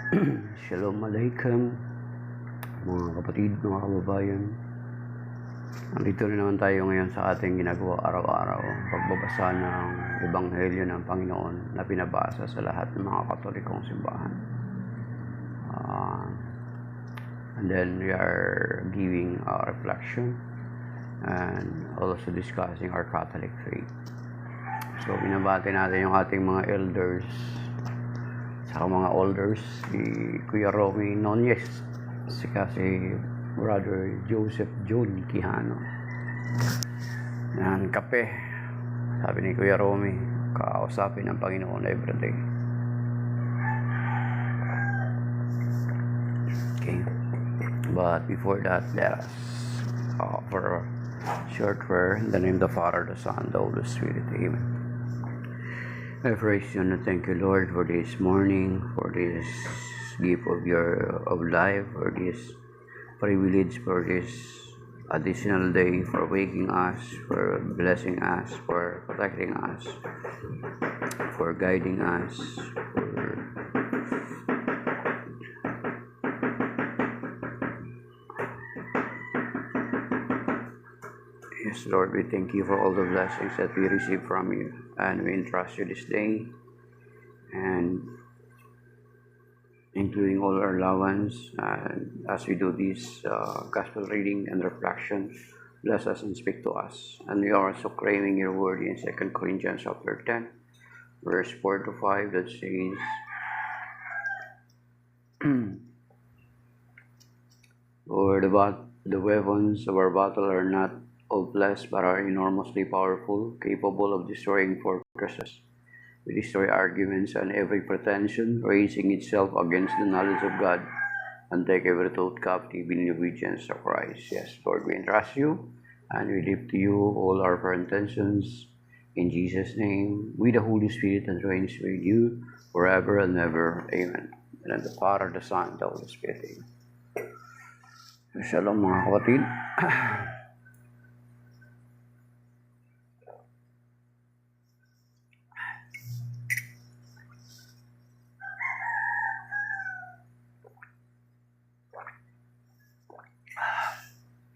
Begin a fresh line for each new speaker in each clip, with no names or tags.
Shalom Alaikum, mga kapatid, mga kababayan. Nandito na naman tayo ngayon sa ating ginagawa araw-araw, pagbabasa ng Ebanghelyo ng Panginoon na pinabasa sa lahat ng mga Katolikong simbahan. And then we are giving a reflection and also discussing our Catholic faith. So binabati natin yung ating mga elders sa mga elders, si Kuya Romy Nunez, si Brother Joseph John Quijano. Yan, kape. Sabi ni Kuya Romy, kausapin ng Panginoon everyday. Okay. But before that, let us offer a short prayer in the name of the Father, the Son, and the Holy Spirit. Amen. I praise you and thank you, Lord, for this morning, for this gift of life, for this privilege, for this additional day, for waking us, for blessing us, for protecting us, for guiding us, Yes, Lord, we thank you for all the blessings that we receive from you, and we entrust you this day, and including all our loved ones, and as we do this gospel reading and reflection, bless us and speak to us. And we are also craving your word in 2 Corinthians chapter 10, verse 4 to 5, that says, Lord, the weapons of our battle are not of flesh, but are enormously powerful, capable of destroying fortresses. We destroy arguments and every pretension raising itself against the knowledge of God, and take every thought captive in obedience to Christ. Yes, Lord, we entrust you, and we lift to you all our intentions. In Jesus' name, with the Holy Spirit and reigns with you forever and ever. Amen. And the Father, the Son, and the Holy Spirit. Amen. Shalom mga kapatid.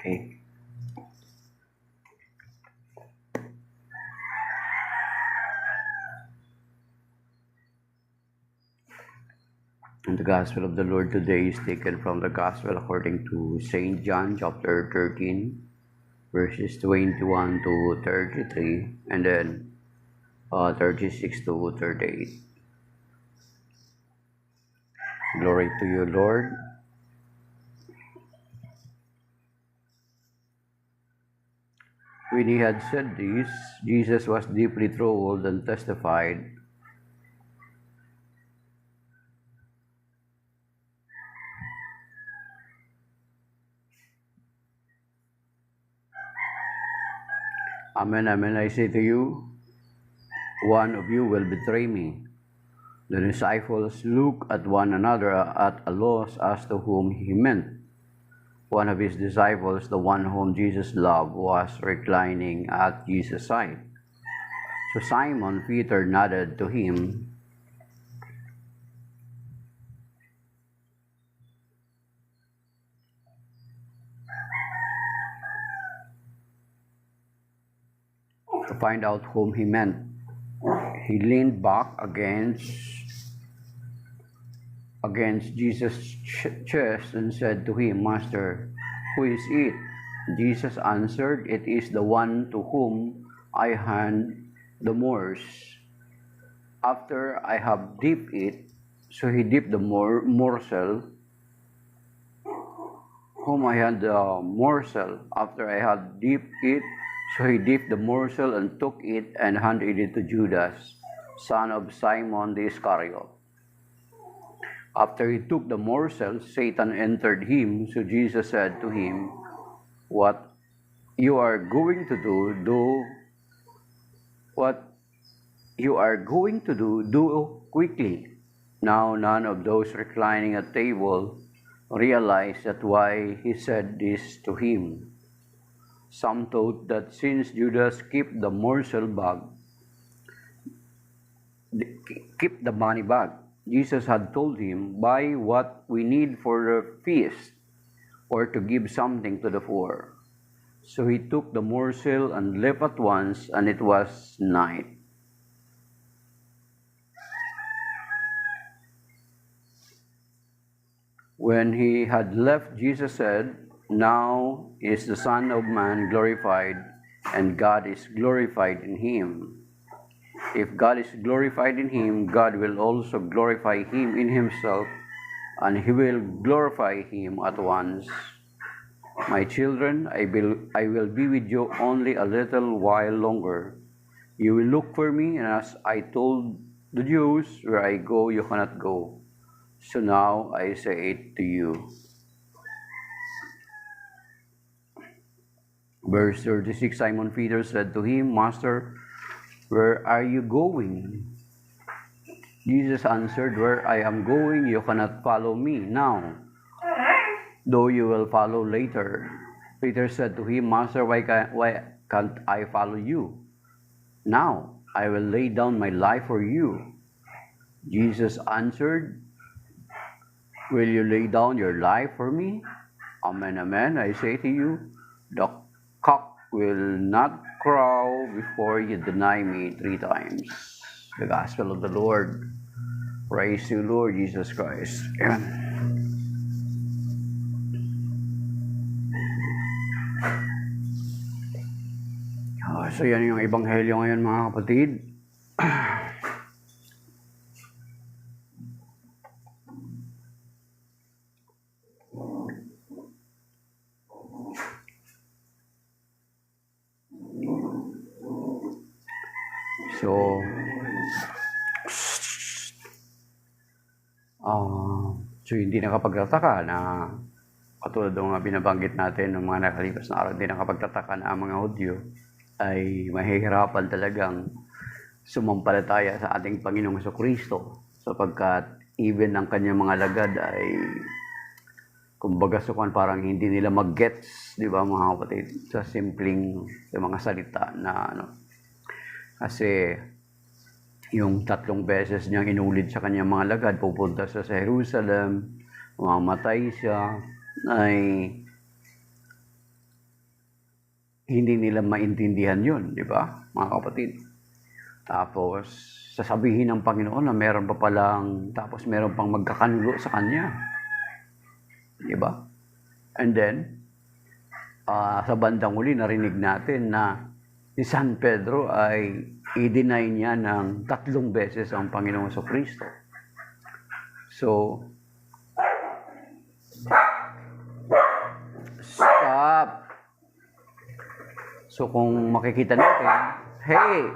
Okay. And the Gospel of the Lord today is taken from the Gospel according to St. John chapter 13, verses 21 to 33, and then 36 to 38. Glory to you, Lord. When he had said this, Jesus was deeply troubled and testified, Amen, amen, I say to you, one of you will betray me. The disciples looked at one another at a loss as to whom he meant. One of his disciples, the one whom Jesus loved, was reclining at Jesus' side. So Simon Peter nodded to him, to find out whom he meant. He leaned back against Jesus' chest and said to him, Master, who is it? Jesus answered, It is the one to whom I hand the morsel. After I have dipped it, so he dipped the morsel, whom I had the morsel. After I had dipped it, so he dipped the morsel and took it and handed it to Judas, son of Simon the Iscariot. After he took the morsel, Satan entered him. So Jesus said to him, What you are going to do quickly. Now none of those reclining at table realized that why he said this to him. Some thought that since Judas kept the money bag, Jesus had told him, "Buy what we need for the feast, or to give something to the poor." So he took the morsel and left at once, and it was night. When he had left, Jesus said, "Now is the Son of Man glorified, and God is glorified in him. If God is glorified in him, God will also glorify him in himself, and he will glorify him at once. My children, I will be with you only a little while longer. You will look for me, and as I told the Jews, where I go, you cannot go. So now I say it to you." Verse 36, Simon Peter said to him, "Master, where are you going?" Jesus answered, "Where I am going, you cannot follow me now, though you will follow later." Peter said to him, "Master, why can't I follow you? Now I will lay down my life for you." Jesus answered, "Will you lay down your life for me? Amen, amen, I say to you, the cock will not crow before you deny me 3 times." The Gospel of the Lord. Praise you, Lord Jesus Christ. Amen. So yan yung Ebanghelyo ngayon, mga kapatid. So hindi nakapagtataka na katulad ng mga binabanggit natin ng mga nakalipas na araw, hindi nakapagtataka na ang mga Hudyo ay mahihirapan talagang sumampalataya sa ating Panginoong Jesucristo, sapagkat even ang kanyang mga lagad ay kumbaga sukan parang hindi nila mag-gets, di ba mga kapatid, sa simpleng sa mga salita na kasi yung 3 beses niyang inulit sa kanyang mga lagad, pupunta sa Jerusalem, mamatay siya, ay hindi nila maintindihan yun, di ba mga kapatid? Tapos sasabihin ng Panginoon na meron pa palang, tapos meron pang magkakanulo sa kanya, di ba? And then sa bandang huli narinig natin na si San Pedro ay i-deny niya ng 3 beses ang Panginoong Jesucristo. So, stop. So, kung makikita natin, hey,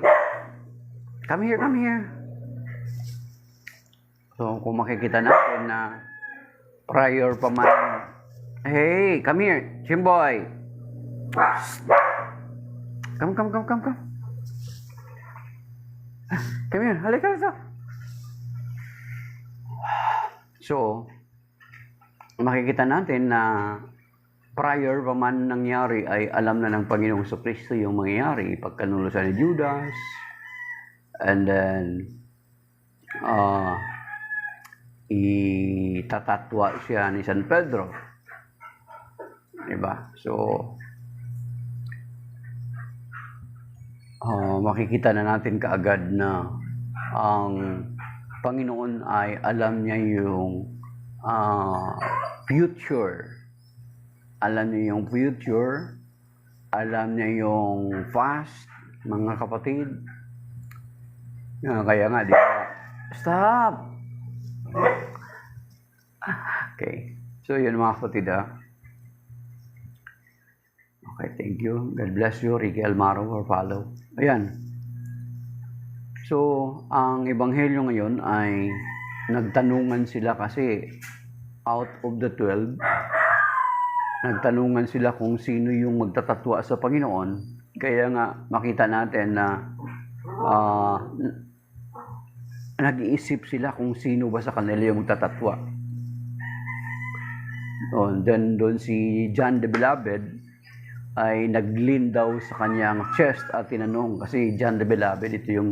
come here. So, kung makikita natin na prior pa man, hey, come here, Chimboy. Come. Come here, halika rito. So, makikita natin na prior pa man nangyari ay alam na ng Panginoong Jesucristo yung mangyayari, pagkanulo siya ni Judas, and then itatatwa siya ni San Pedro, diba? So makikita na natin kaagad na ang Panginoon ay alam niya yung future. Alam niya yung future. Alam niya yung past, mga kapatid. Kaya nga, di ba? Stop! Okay. So, yun mga kapatid, Okay, thank you. God bless you, Ricky Almaro, or follow. Ayan. So, ang Ebanghelyo ngayon ay nagtanungan sila kasi out of the 12, nagtanungan sila kung sino yung magtatatwa sa Panginoon. Kaya nga, makita natin na nag-iisip sila kung sino ba sa kanila yung magtatatwa. Then, doon si John the Beloved ay nag-lean daw sa kanyang chest at tinanong, kasi John the Beloved, ito yung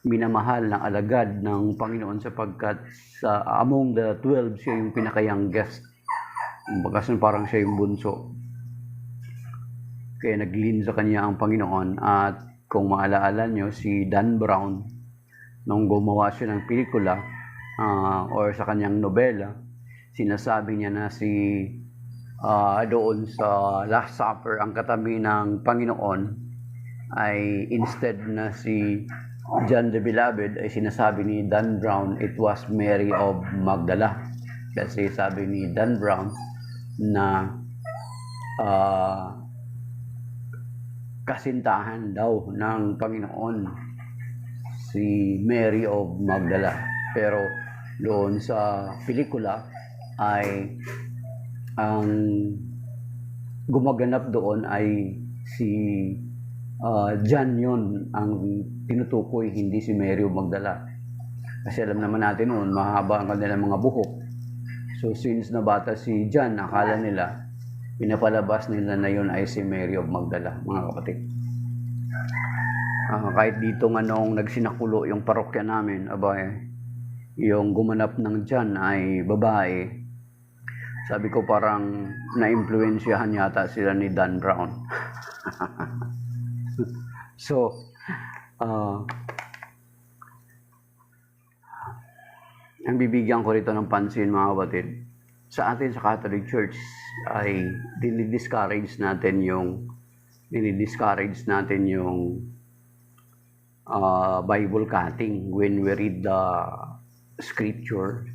minamahal na alagad ng Panginoon sapagkat sa among the 12 siya yung pinaka-youngest. Bagas parang siya yung bunso. Kaya naglin sa kanya ang Panginoon. At kung maalaala nyo, si Dan Brown, nung gumawa siya ng pelikula or sa kanyang nobela, sinasabi niya na doon sa Last Supper, ang katabi ng Panginoon ay instead na si John the Beloved, ay sinasabi ni Dan Brown, it was Mary of Magdala. Kasi sabi ni Dan Brown na kasintahan daw ng Panginoon si Mary of Magdala. Pero doon sa pelikula ay ang gumaganap doon ay si John yun ang tinutukoy, hindi si Mary of Magdala. Kasi alam naman natin noon, mahaba ang kanilang mga buhok. So since nabata si John, akala nila, pinapalabas nila na yun ay si Mary of Magdala, mga kapatid. Kahit dito nga nung nagsinakulo yung parokya namin, yung gumanap ng John ay babae. Sabi ko parang na-impluensyahan yata sila ni Dan Brown. So, ang bibigyan ko rito ng pansin, mga kapatid, sa atin sa Catholic Church ay dinidiscourage natin yung Bible cutting when we read the scripture.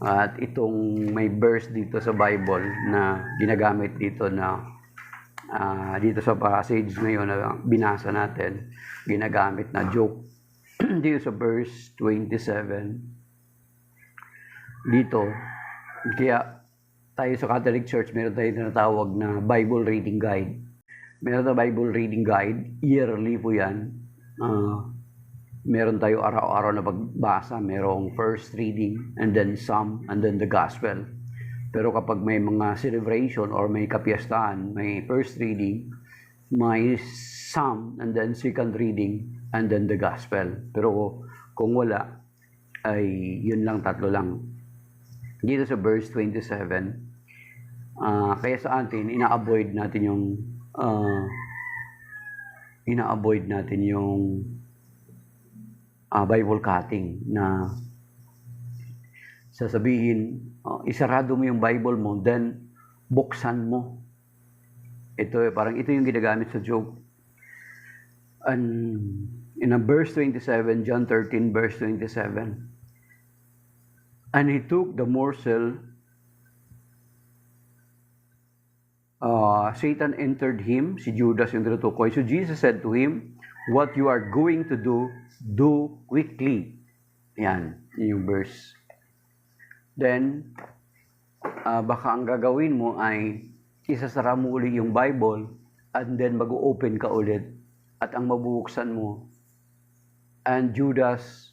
At itong may verse dito sa Bible na ginagamit dito na dito sa passage ngayon na binasa natin, ginagamit na joke. Dito sa verse 27 dito, kaya tayo sa Catholic Church meron tayong tinatawag na Bible Reading Guide. Meron na Bible Reading Guide, yearly po yan. Meron tayo araw-araw na pagbasa, merong first reading, and then Psalm, and then the Gospel. Pero kapag may mga celebration or may kapiyastahan, may first reading, may Psalm, and then second reading, and then the Gospel. Pero kung wala, ay yun lang, tatlo lang. Dito sa verse 27, kaya sa atin, ina-avoid natin yung Bible cutting na sasabihin, isarado mo yung Bible mo, then buksan mo. Parang ito yung ginagamit sa joke. And in verse 27, John 13, verse 27, and he took the morsel, Satan entered him, si Judas yung tinutukoy. So Jesus said to him, what you are going to do quickly. Yan, yung verse. Then, baka ang gagawin mo ay isasara mo uli yung Bible and then mag-open ka ulit at ang mabubuksan mo. And Judas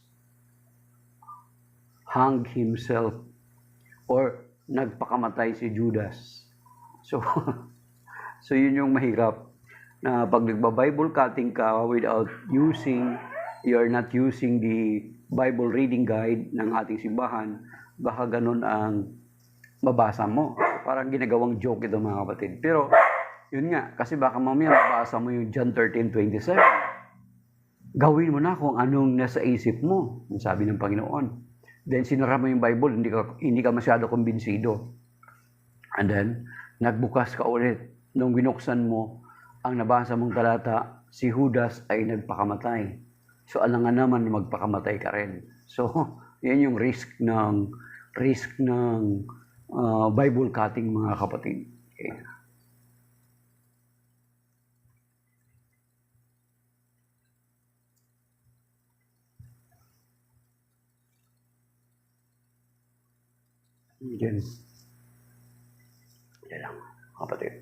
hung himself or nagpakamatay si Judas. So yun yung mahirap na pag nagba-Bible cutting ka without you're not using the Bible reading guide ng ating simbahan, baka ganun ang mabasa mo. Parang ginagawang joke ito, mga kapatid. Pero yun nga, kasi baka mamaya mabasa mo yung John 13:27. Gawin mo na kung anong nasa isip mo, ang sabi ng Panginoon. Then sinara mo yung Bible, hindi ka masyado kumbinsido. And then nagbukas ka ulit. Nung binuksan mo ang nabasa mong talata, si Judas ay nagpakamatay. So alangan naman na magpakamatay ka rin. So yan yung risk ng Bible cutting, mga kapatid. Okay. Yan. Yan lang, kapatid.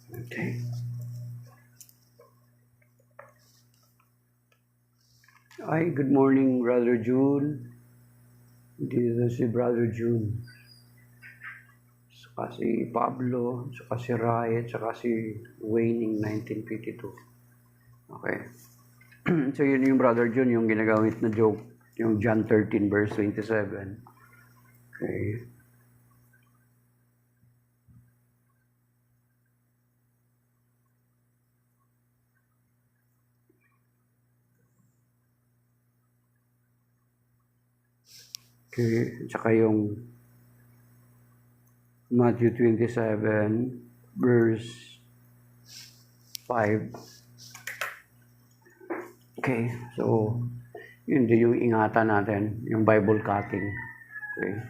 Okay. Hi, good morning, Brother June. Dito si Brother June. Saka si Pablo, saka si Riot, saka si Wayne 1952. Okay. So yun yung Brother June, yung ginagamit na joke, yung John 13 verse 27. Okay. Okay, tsaka yung Matthew 27 verse 5. Okay, so yun din yung ingatan natin, yung Bible cutting. Okay,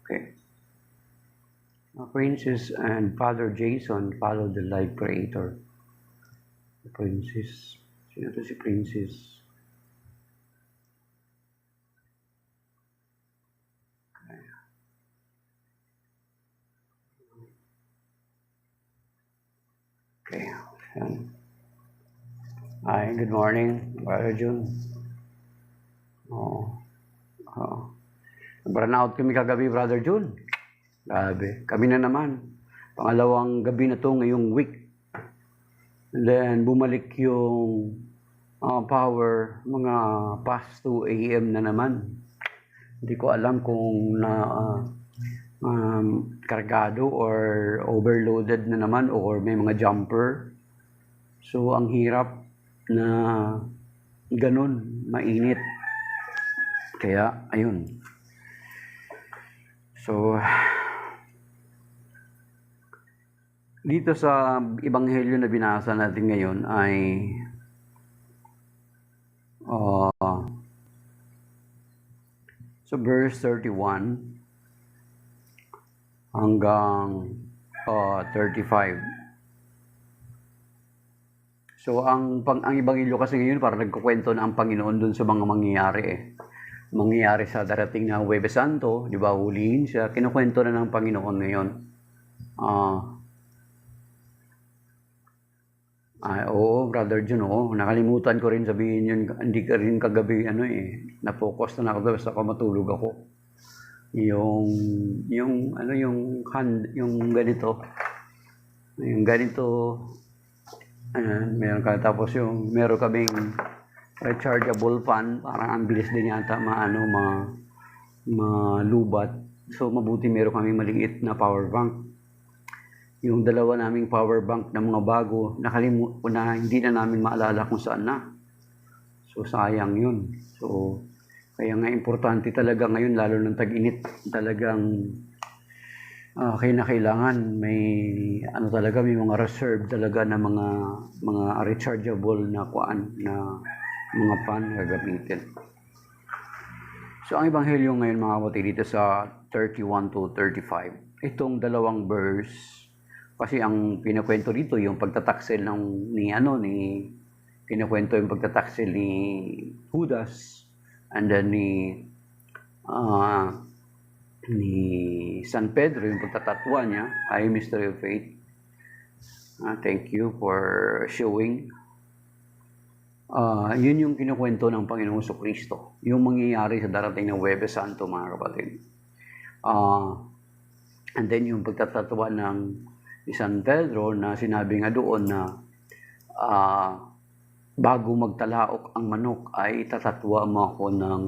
okay. Princess and Father Jason follow the live creator. The Princess. Sino to si Princess? Okay. Hi, good morning, Brother June. Burnout kami kagabi, Brother June. Grabe. Kami na naman. Pangalawang gabi na to ngayong week. And then, bumalik yung power mga past 2 a.m. na naman. Hindi ko alam kung na kargado or overloaded na naman or may mga jumper. So, ang hirap na ganun, mainit. Kaya, ayun. So, dito sa ebanghelyo na binasa natin ngayon ay so verse 31 hanggang 35. So ang ebanghelyo kasi ngayon parang nagkukwento na ang Panginoon dun sa mga mangyayari Mangyayari sa darating na Huwebes Santo, di ba, hulihin siya, kinukwento na ng Panginoon ngayon. Oo, Brother Jun, nakalimutan ko rin sabihin yun, hindi ka rin kagabi, na-focus na ako, basta ako matulog ako. Yung ganito, meron ka, tapos meron kaming rechargeable fan, parang ang bilis din yata malubat. So mabuti meron kaming maliit na power bank. Yung dalawa naming power bank na mga bago, nakalimutan na hindi na namin maalala kung saan na. So sayang yun. So kaya nga importante talaga ngayon, lalo ng tag-init, talagang kailangan may talaga, may mga reserve talaga na mga rechargeable na mga pan gagamitin. So ang ebanghelyo ngayon mga kapatid dito sa 31 to 35. Itong dalawang verse kasi ang pinakwento dito yung pagtataksil pinakwento yung pagtataksil ni Judas and then ni San Pedro, yung pagtatatwa niya, ay mystery of faith. Thank you for showing. Yun yung kinukwento ng Panginoong Kristo, yung mangyayari sa darating na Huwebes Santo, mga kapatid. And then yung pagtatatwa ng San Pedro na sinabi nga doon na bago magtalaok ang manok ay tatatwa mo ako ng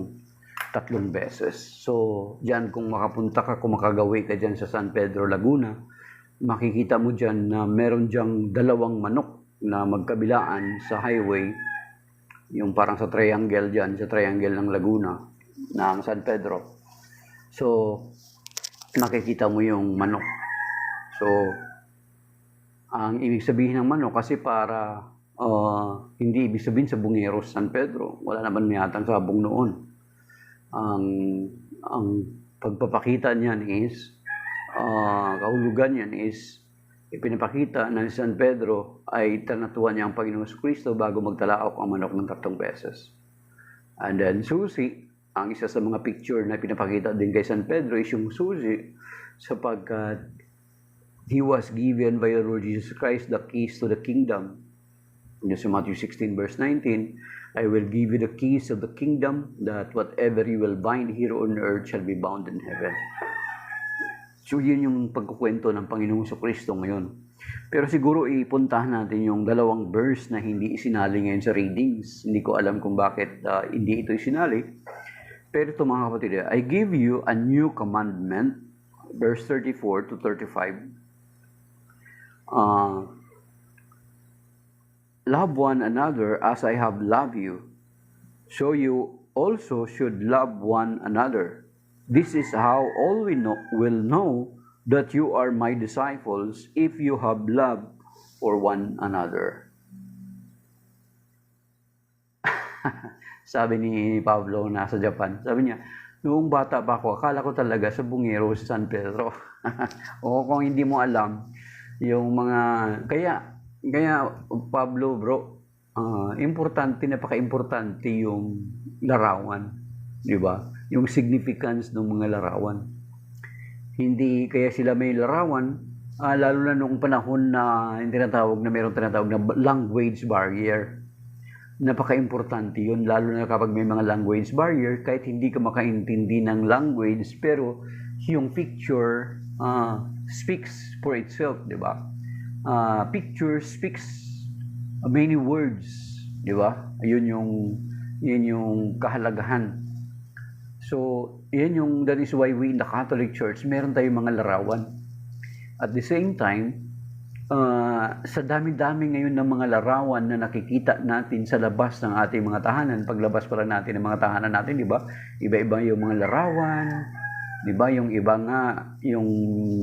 3 beses. So, diyan kung makapunta ka, kung makagawi ka diyan sa San Pedro, Laguna, makikita mo diyan na meron diyang 2 manok na magkabilaan sa highway, yung parang sa triangle diyan, sa triangle ng Laguna, ng San Pedro. So, makikita mo yung manok. So, ang ibig sabihin ng manok kasi para hindi ibig sabihin sa Bungeros San Pedro. Wala naman yatang sabong noon. Ang pagpapakita niyan is, kahulugan niyan is, ipinapakita na si San Pedro ay tanatuan niya ang Panginoong Kristo bago magtalaok ang manok ng 3 beses. And then susi, ang isa sa mga picture na pinapakita din kay San Pedro is yung susi, sapagkat he was given by the Lord Jesus Christ the keys to the kingdom. Yung sa Matthew 16 verse 19, I will give you the keys of the kingdom, that whatever you will bind here on earth shall be bound in heaven. So yun yung pagkukwento ng Panginoong Kristo ngayon. Pero siguro ipuntahan natin yung dalawang verse na hindi isinali ngayon sa readings. Hindi ko alam kung bakit hindi ito isinali. Pero ito mga kapatid, I give you a new commandment, verse 34 to 35. Love one another as I have loved you, so you also should love one another. This is how all will know that you are my disciples, if you have love for one another. Sabi ni Pablo nasa Japan, sabi niya, noong bata pa ako, akala ko talaga sa bungero sa San Pedro. O kung hindi mo alam, yung mga, kaya Pablo bro, napaka-importante yung larawan, di ba? Yung significance ng mga larawan. Hindi kaya sila may larawan, lalo na nung panahon na mayroong tinatawag na language barrier. Napaka-importante yun, lalo na kapag may mga language barrier, kahit hindi ka makaintindi ng language, pero yung picture speaks for itself, di ba? Picture speaks many words, di ba? Yun yung kahalagahan. So, that is why we in the Catholic Church, meron tayong mga larawan. At the same time, sa dami-dami ngayon ng mga larawan na nakikita natin sa labas ng ating mga tahanan, paglabas pala natin ng mga tahanan natin, di ba? Iba-iba yung mga larawan, di ba? Yung iba nga, yung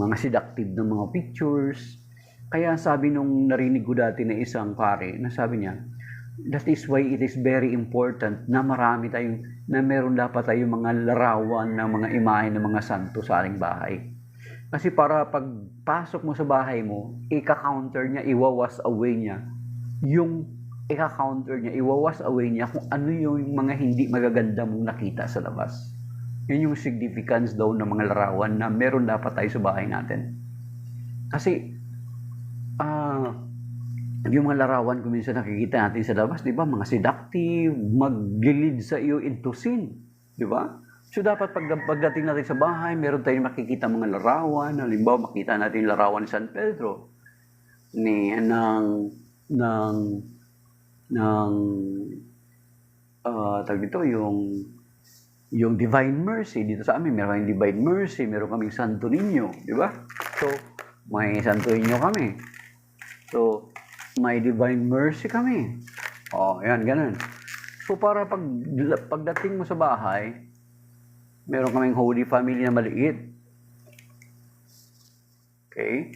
mga seductive ng mga pictures. Kaya sabi nung narinig ko dati na isang pare, na sabi niya, that is why it is very important na meron dapat tayong mga larawan ng mga imahe ng mga santo sa ating bahay. Kasi para pagpasok mo sa bahay mo, ika-counter niya, iwawas away niya kung ano yung mga hindi magaganda mong nakita sa labas. Yun yung significance daw ng mga larawan na meron dapat tayo sa bahay natin. Kasi, yung mga larawan kung minsan nakikita natin sa labas, di ba, mga seductive, mag-lead sa iyo into sin, di ba? So dapat pagdating natin sa bahay, meron tayong makikita mga larawan. Halimbawa, makita natin yung larawan ni San Pedro, yung Divine Mercy. Dito sa amin, meron kaming Divine Mercy, meron kaming Santo Niño, di ba? So, may Santo Niño kami. So, may Divine Mercy kami. Yan, ganun. So, para pagdating mo sa bahay, meron kaming Holy Family na maliit. Okay?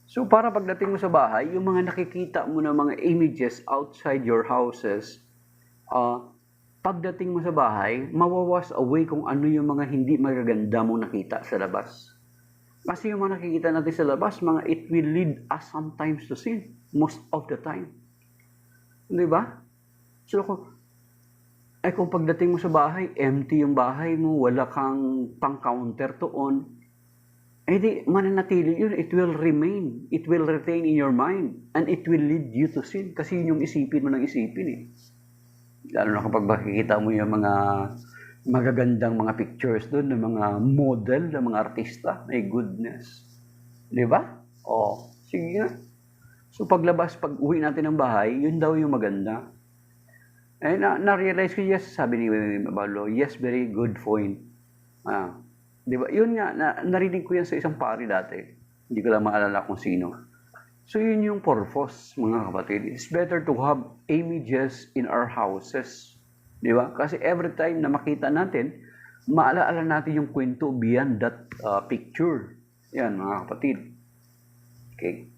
So, para pagdating mo sa bahay, yung mga nakikita mo na mga images outside your houses, pagdating mo sa bahay, mawawas away kung ano yung mga hindi magaganda mong nakita sa labas. Kasi yung mga nakikita natin sa labas, it will lead us sometimes to sin. Most of the time. Di ba? So, kung pagdating mo sa bahay, empty yung bahay mo, wala kang pang-counter doon, di mananatili yun. It will remain. It will retain in your mind. And it will lead you to sin. Kasi yun yung isipin mo ng isipin eh. Lalo na kapag makikita mo yung mga magagandang mga pictures doon, ng mga model, ng mga artista. My goodness. Di ba? Sige nga. So paglabas, pag uwi natin ng bahay, yun daw yung maganda. Na-realize ko, yes, sabi ni Pablo, yes, very good point. Di ba? Yun nga, narinig ko yan sa isang pari dati. Hindi ko lang maalala kung sino. So yun yung purpose, mga kapatid. It's better to have images in our houses. Di ba? Kasi every time na makita natin, maalaala natin yung kwento beyond that picture. Yan, mga kapatid. Okay.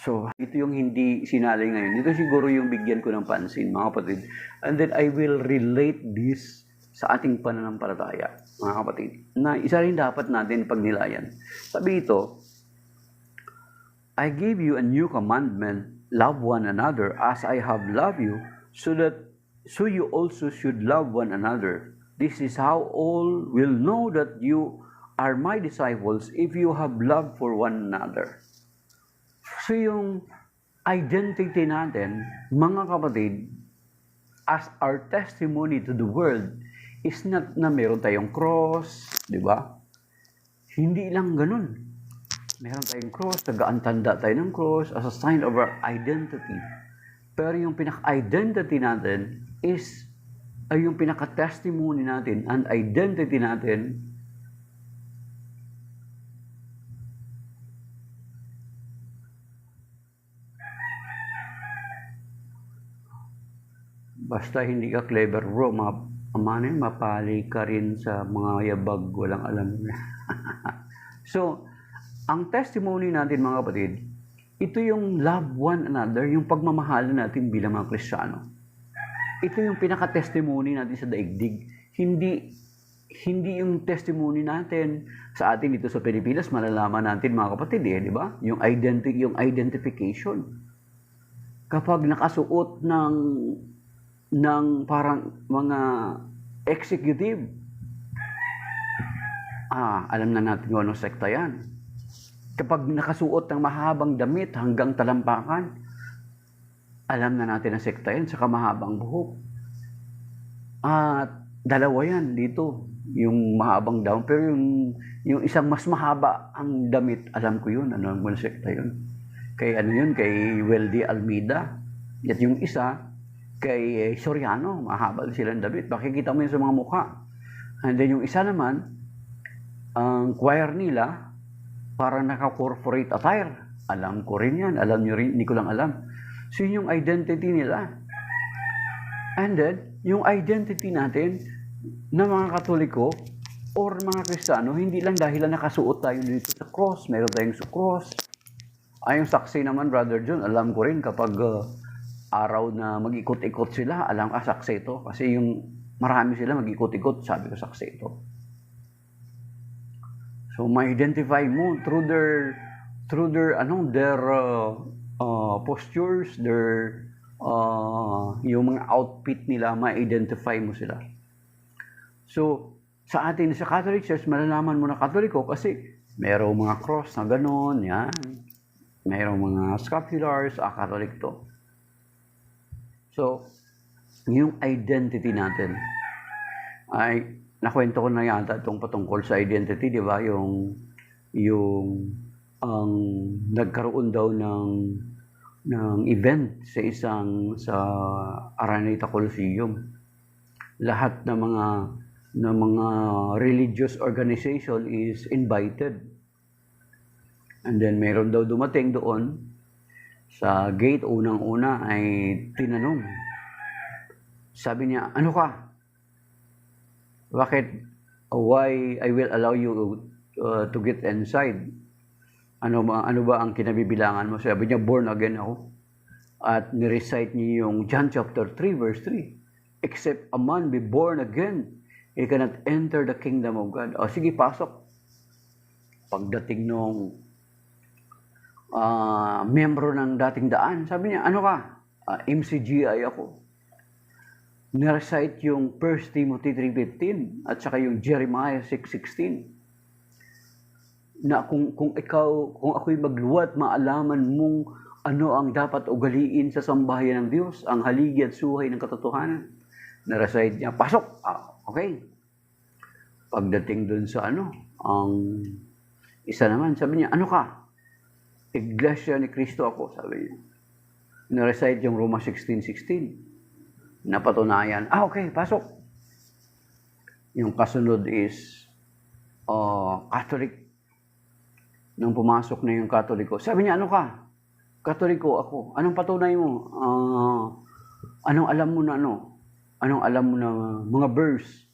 So, ito yung hindi sinali ngayon. Ito siguro yung bigyan ko ng pansin, mga kapatid. And then, I will relate this sa ating pananampalataya, mga kapatid. Na isa rin dapat natin pagnilayan. Sabi ito, I give you a new commandment, love one another as I have loved you, so you also should love one another. This is how all will know that you are my disciples if you have love for one another. So yung identity natin, mga kapatid, as our testimony to the world, is not na meron tayong cross, di ba? Hindi lang ganun. Meron tayong cross, nag-aantanda tayo ng cross as a sign of our identity. Pero yung pinaka-identity natin is, ay yung pinaka-testimony natin and identity natin basta hindi ka clever bro, mapali ka rin sa mga yabag, walang alam na. So, ang testimony natin mga kapatid, ito yung love one another, yung pagmamahal natin bilang mga Kristiyano. Ito yung pinaka-testimony natin sa daigdig. Hindi yung testimony natin sa atin dito sa Pilipinas, malalaman natin mga kapatid di ba? Yung identification. Kapag nakasuot ng parang mga executive, alam na natin kung anong sekta yan. Kapag nakasuot ng mahabang damit hanggang talampakan, alam na natin ang sekta yan, saka mahabang buhok. At dalawa yan dito, yung mahabang down, pero yung isang mas mahaba ang damit, alam ko yun, ano ang sekta yun. Kay Weldy Almeida. At yung isa, kay Soriano, mahaba silang damit. Makikita mo yun sa mga mukha. And then yung isa naman, ang choir nila, parang naka-corporate attire. Alam ko rin yan. Alam nyo rin, hindi ko lang alam. So yun yung identity nila. And then, yung identity natin na mga Katoliko or mga Kristiyano, hindi lang dahil nakasuot tayo dito sa cross. Meron tayong sa cross. Yung saksi naman, Brother John, alam ko rin kapag araw na mag-ikot-ikot sila, alam saksi ito. Kasi yung marami sila mag-ikot-ikot, sabi ko saksi ito. So, ma-identify mo through their postures, yung mga outfit nila, ma-identify mo sila. So, sa atin sa Catholic Church, malalaman mo na Katoliko kasi mayroong mga cross na gano'n, yan. Mayroong mga scapulars, Catholic to. So, yung identity natin ay nakwento ko na yata itong patungkol sa identity, di ba? Yung nagkaroon daw ng event sa Araneta Coliseum. Lahat ng mga religious organization is invited. And then meron daw dumating doon sa gate, unang-una ay tinanong. Sabi niya, ano ka? Bakit? Why I will allow you to get inside? Ano ba ang kinabibilangan mo? Sabi niya, born again ako. At nirecite niya yung John chapter 3 verse 3. Except a man be born again, he cannot enter the kingdom of God. O sige, pasok. Pagdating nung membro ng dating daan, sabi niya, ano ka? MCGI ako. Nirecite yung 1 Timothy 3:15 at saka yung Jeremiah 6:16. Na kung ako'y magluwat, maalaman mong ano ang dapat ugaliin sa sambahayan ng Diyos, ang haligi at suhay ng katotohanan. Nirecite niya, pasok. Okay. Pagdating dun sa ang isa naman, sabi niya, ano ka? Iglesia ni Cristo ako, sabi niya. Nirecite yung Roma 16:16. Napatunayan, okay, pasok. Yung kasunod is Catholic. Nung pumasok na yung Katoliko, sabi niya, ano ka? Katoliko ako. Anong patunay mo? Anong alam mo na Anong alam mo na mga verse?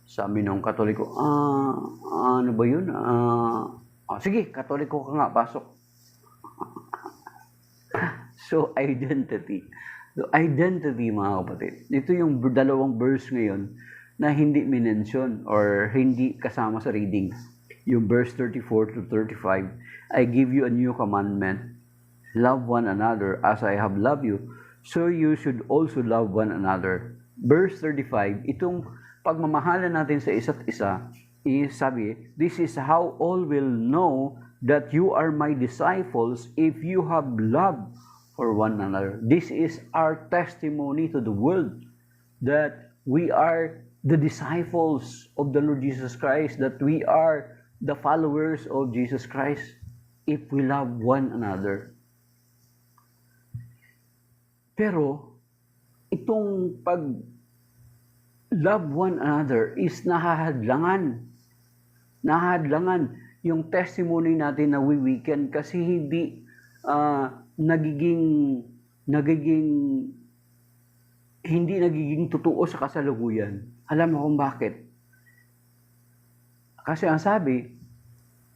Sabi nung Katoliko, ano ba yun? Sige, Katoliko ka nga, pasok. So, identity. So, identity, mga kapatid. Ito yung dalawang verse ngayon na hindi minention or hindi kasama sa reading. Yung verse 34 to 35, I give you a new commandment. Love one another as I have loved you, so you should also love one another. Verse 35, itong pagmamahalan natin sa isa't isa, is sabi, this is how all will know that you are my disciples if you have love for one another. This is our testimony to the world that we are the disciples of the Lord Jesus Christ, that we are the followers of Jesus Christ if we love one another. Pero itong pag-love one another is nahahadlangan yung testimony natin na we-weekend kasi hindi hindi nagiging totoo sa kasalukuyan. Alam mo kung bakit? Kasi ang sabi,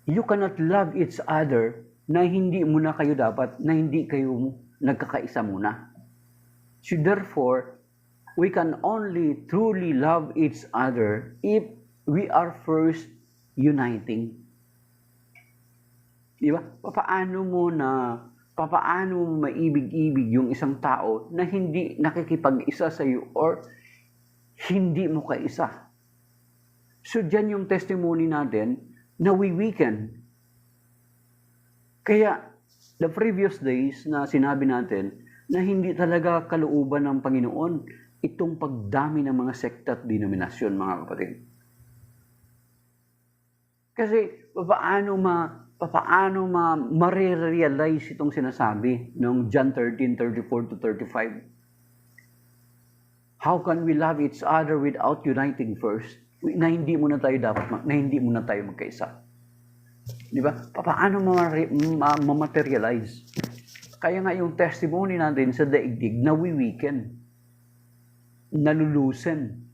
you cannot love each other na hindi kayo nagkakaisa muna. So therefore, we can only truly love each other if we are first uniting. Di ba? Papaano mo maibig-ibig yung isang tao na hindi nakikipag-isa sa iyo or hindi mo kaisa? So, dyan yung testimony natin na we weekend. Kaya, the previous days na sinabi natin na hindi talaga kalooban ng Panginoon itong pagdami ng mga sekta at denominasyon, mga kapatid. Kasi, papaano ma-realize itong sinasabi ng John 13:34-35? How can we love each other without uniting first? Na hindi muna tayo magkaisa. Di ba? Paano ma-materialize? Kaya nga yung testimony natin sa daigdig na we weekend, nalulusen,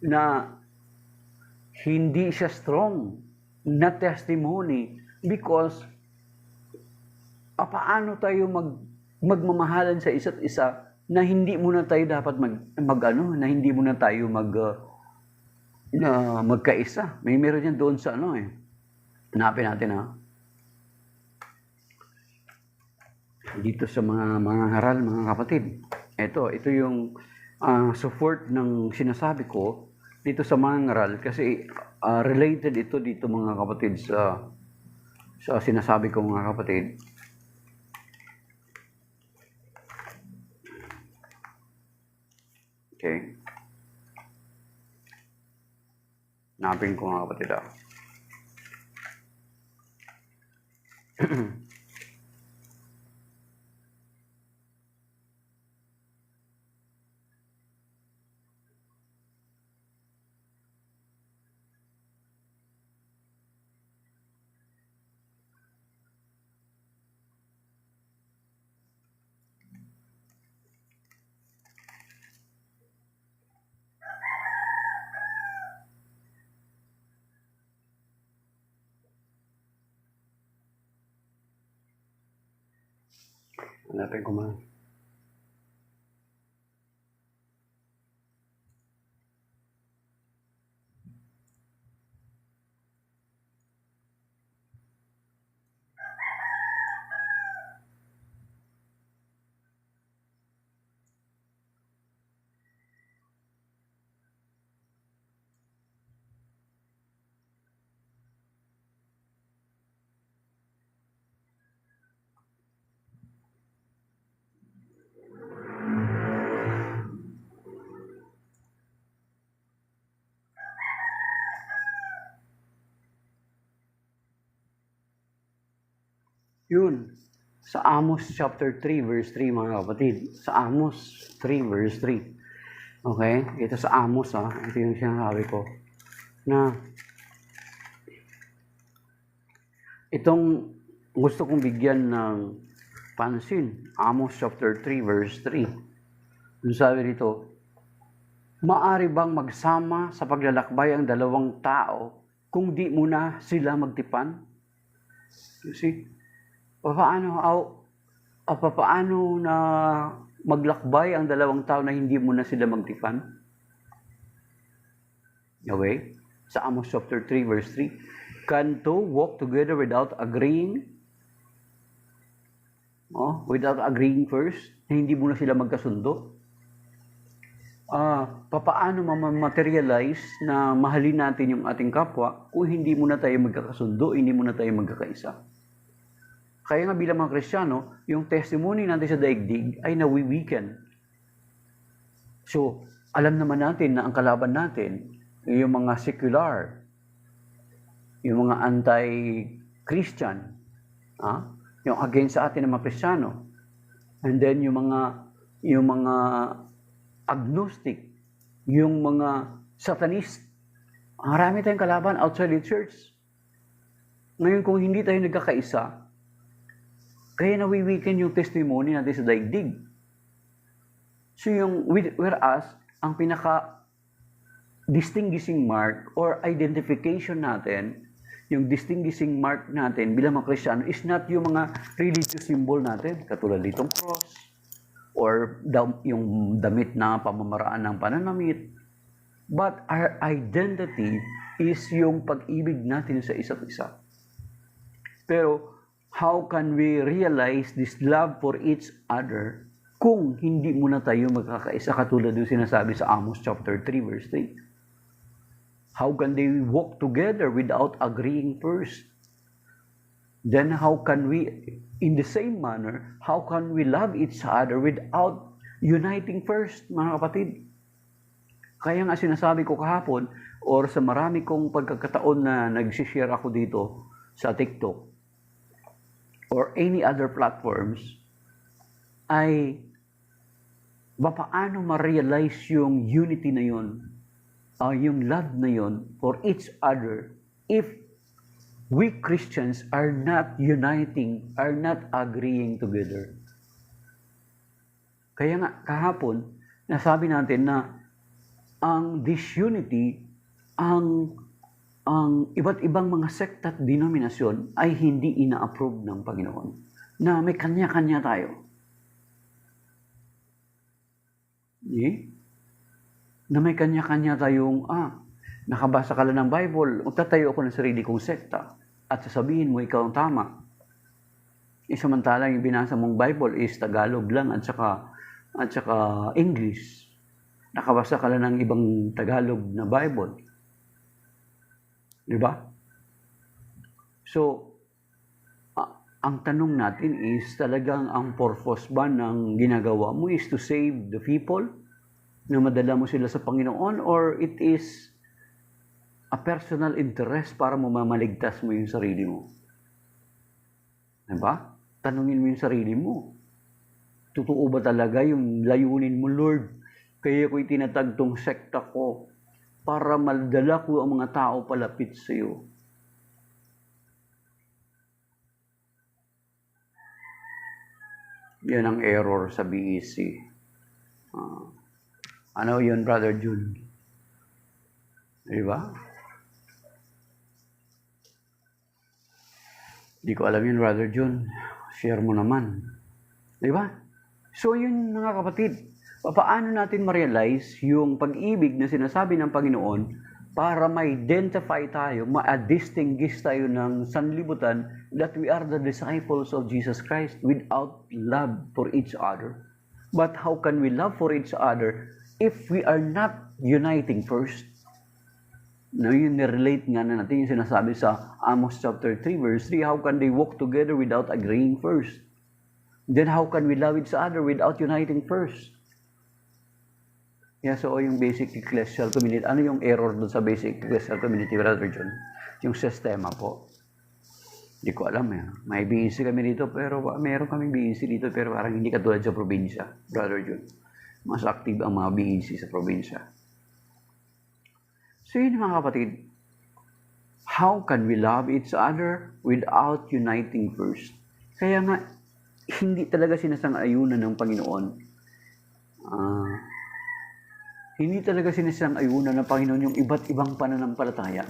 na hindi siya strong na testimony because paano tayo magmamahalan sa isa't isa na hindi muna tayo dapat na hindi muna tayo magkaisa. Meron yan doon sa hanapin natin dito sa mga haral, mga kapatid. Ito yung support ng sinasabi ko dito sa mga ngaral kasi related ito dito, mga kapatid, sa sinasabi ko, mga kapatid. Okay. Hanapin ko, mga kapatid. Hanapin ko, mga. Yun. Sa Amos chapter 3 verse 3, mga kapatid. Sa Amos 3 verse 3. Okay? Ito sa Amos, ito yung sinasabi ko. Na itong gusto kong bigyan ng pansin. Amos chapter 3 verse 3. Yung sabi dito, maari bang magsama sa paglalakbay ang dalawang tao kung di muna sila magtipan? You see? Paano na maglakbay ang dalawang tao na hindi muna sila magtipan? Okay? Sa Amos chapter 3 verse 3. Can two walk together without agreeing? Without agreeing first? Hindi muna sila magkasundo? Paano ma-materialize na mahalin natin yung ating kapwa kung hindi muna tayo magkakasundo, hindi muna tayo magkakaisa? Kaya nga bilang mga Kristiyano, yung testimony natin sa daigdig ay nawi-weaken. So, alam naman natin na ang kalaban natin, yung mga secular, yung mga anti-Christian, yung against sa atin ng mga Kristiyano, and then yung mga agnostic, yung mga satanist, marami tayong kalaban outside the church. Ngayon, kung hindi tayo nagkakaisa, kaya nawi-weaken yung testimony natin sa daigdig. So whereas, ang pinaka-distinguishing mark or identification natin, yung distinguishing mark natin bilang mga Kristiyano is not yung mga religious symbol natin, katulad ditong cross, or yung damit na pamamaraan ng pananamit. But our identity is yung pag-ibig natin sa isa't isa. Pero, how can we realize this love for each other kung hindi muna tayo magkakaisa katulad yung sinasabi sa Amos chapter 3 verse 3? How can they walk together without agreeing first? Then how can we, in the same manner, how can we love each other without uniting first, mga kapatid? Kaya nga sinasabi ko kahapon or sa marami kong pagkakataon na nag-share ako dito sa TikTok, or any other platforms, ay paano ma-realize yung unity na yun, yung love na yun for each other if we Christians are not uniting, are not agreeing together. Kaya nga kahapon, nasabi natin na ang disunity, ang iba't ibang mga sekta at denominasyon ay hindi ina-approve ng Panginoon. Na may kanya-kanya tayo. Na may kanya-kanya tayong, nakabasa ka lang ng Bible, tatayo ako ng sarili kong sekta at sasabihin mo ikaw ang tama. Samantalang yung binasa mong Bible is Tagalog lang at saka English. Nakabasa ka lang ng ibang Tagalog na Bible. Diba? So, ang tanong natin is talagang ang purpose ba ng ginagawa mo is to save the people na madala mo sila sa Panginoon, or it is a personal interest para mo mamaligtas mo yung sarili mo? Diba? Tanungin mo yung sarili mo. Totoo ba talaga yung layunin mo, Lord? Kaya ko'y tinatag tong sekta ko para madala ko ang mga tao palapit sa iyo. Yan ang error sa BEC. Ano yun, Brother Jun? Diba? Di ko alam yun, Brother Jun. Share mo naman. Diba? So yun, mga kapatid, paano natin ma-realize yung pag-ibig na sinasabi ng Panginoon para ma-identify tayo, ma-distinguish tayo ng sanlibutan that we are the disciples of Jesus Christ without love for each other. But how can we love for each other if we are not uniting first? Now, yun nirelate nga na natin yung sinasabi sa Amos chapter 3 verse 3, how can they walk together without agreeing first? Then how can we love each other without uniting first? So yung basic ecclesial community, ano yung error dun sa basic ecclesial community, Brother John? Yung sistema po. Hindi ko alam May BEC kami dito, pero meron kaming BEC dito, pero parang hindi katulad sa probinsya, Brother John. Mas active ang mga BEC sa probinsya. So yun mga kapatid, how can we love each other without uniting first? Kaya nga, hindi talaga sinasang-ayunan ng Panginoon. Hindi talaga sinasang-ayunan ng Panginoon yung iba't ibang pananampalataya.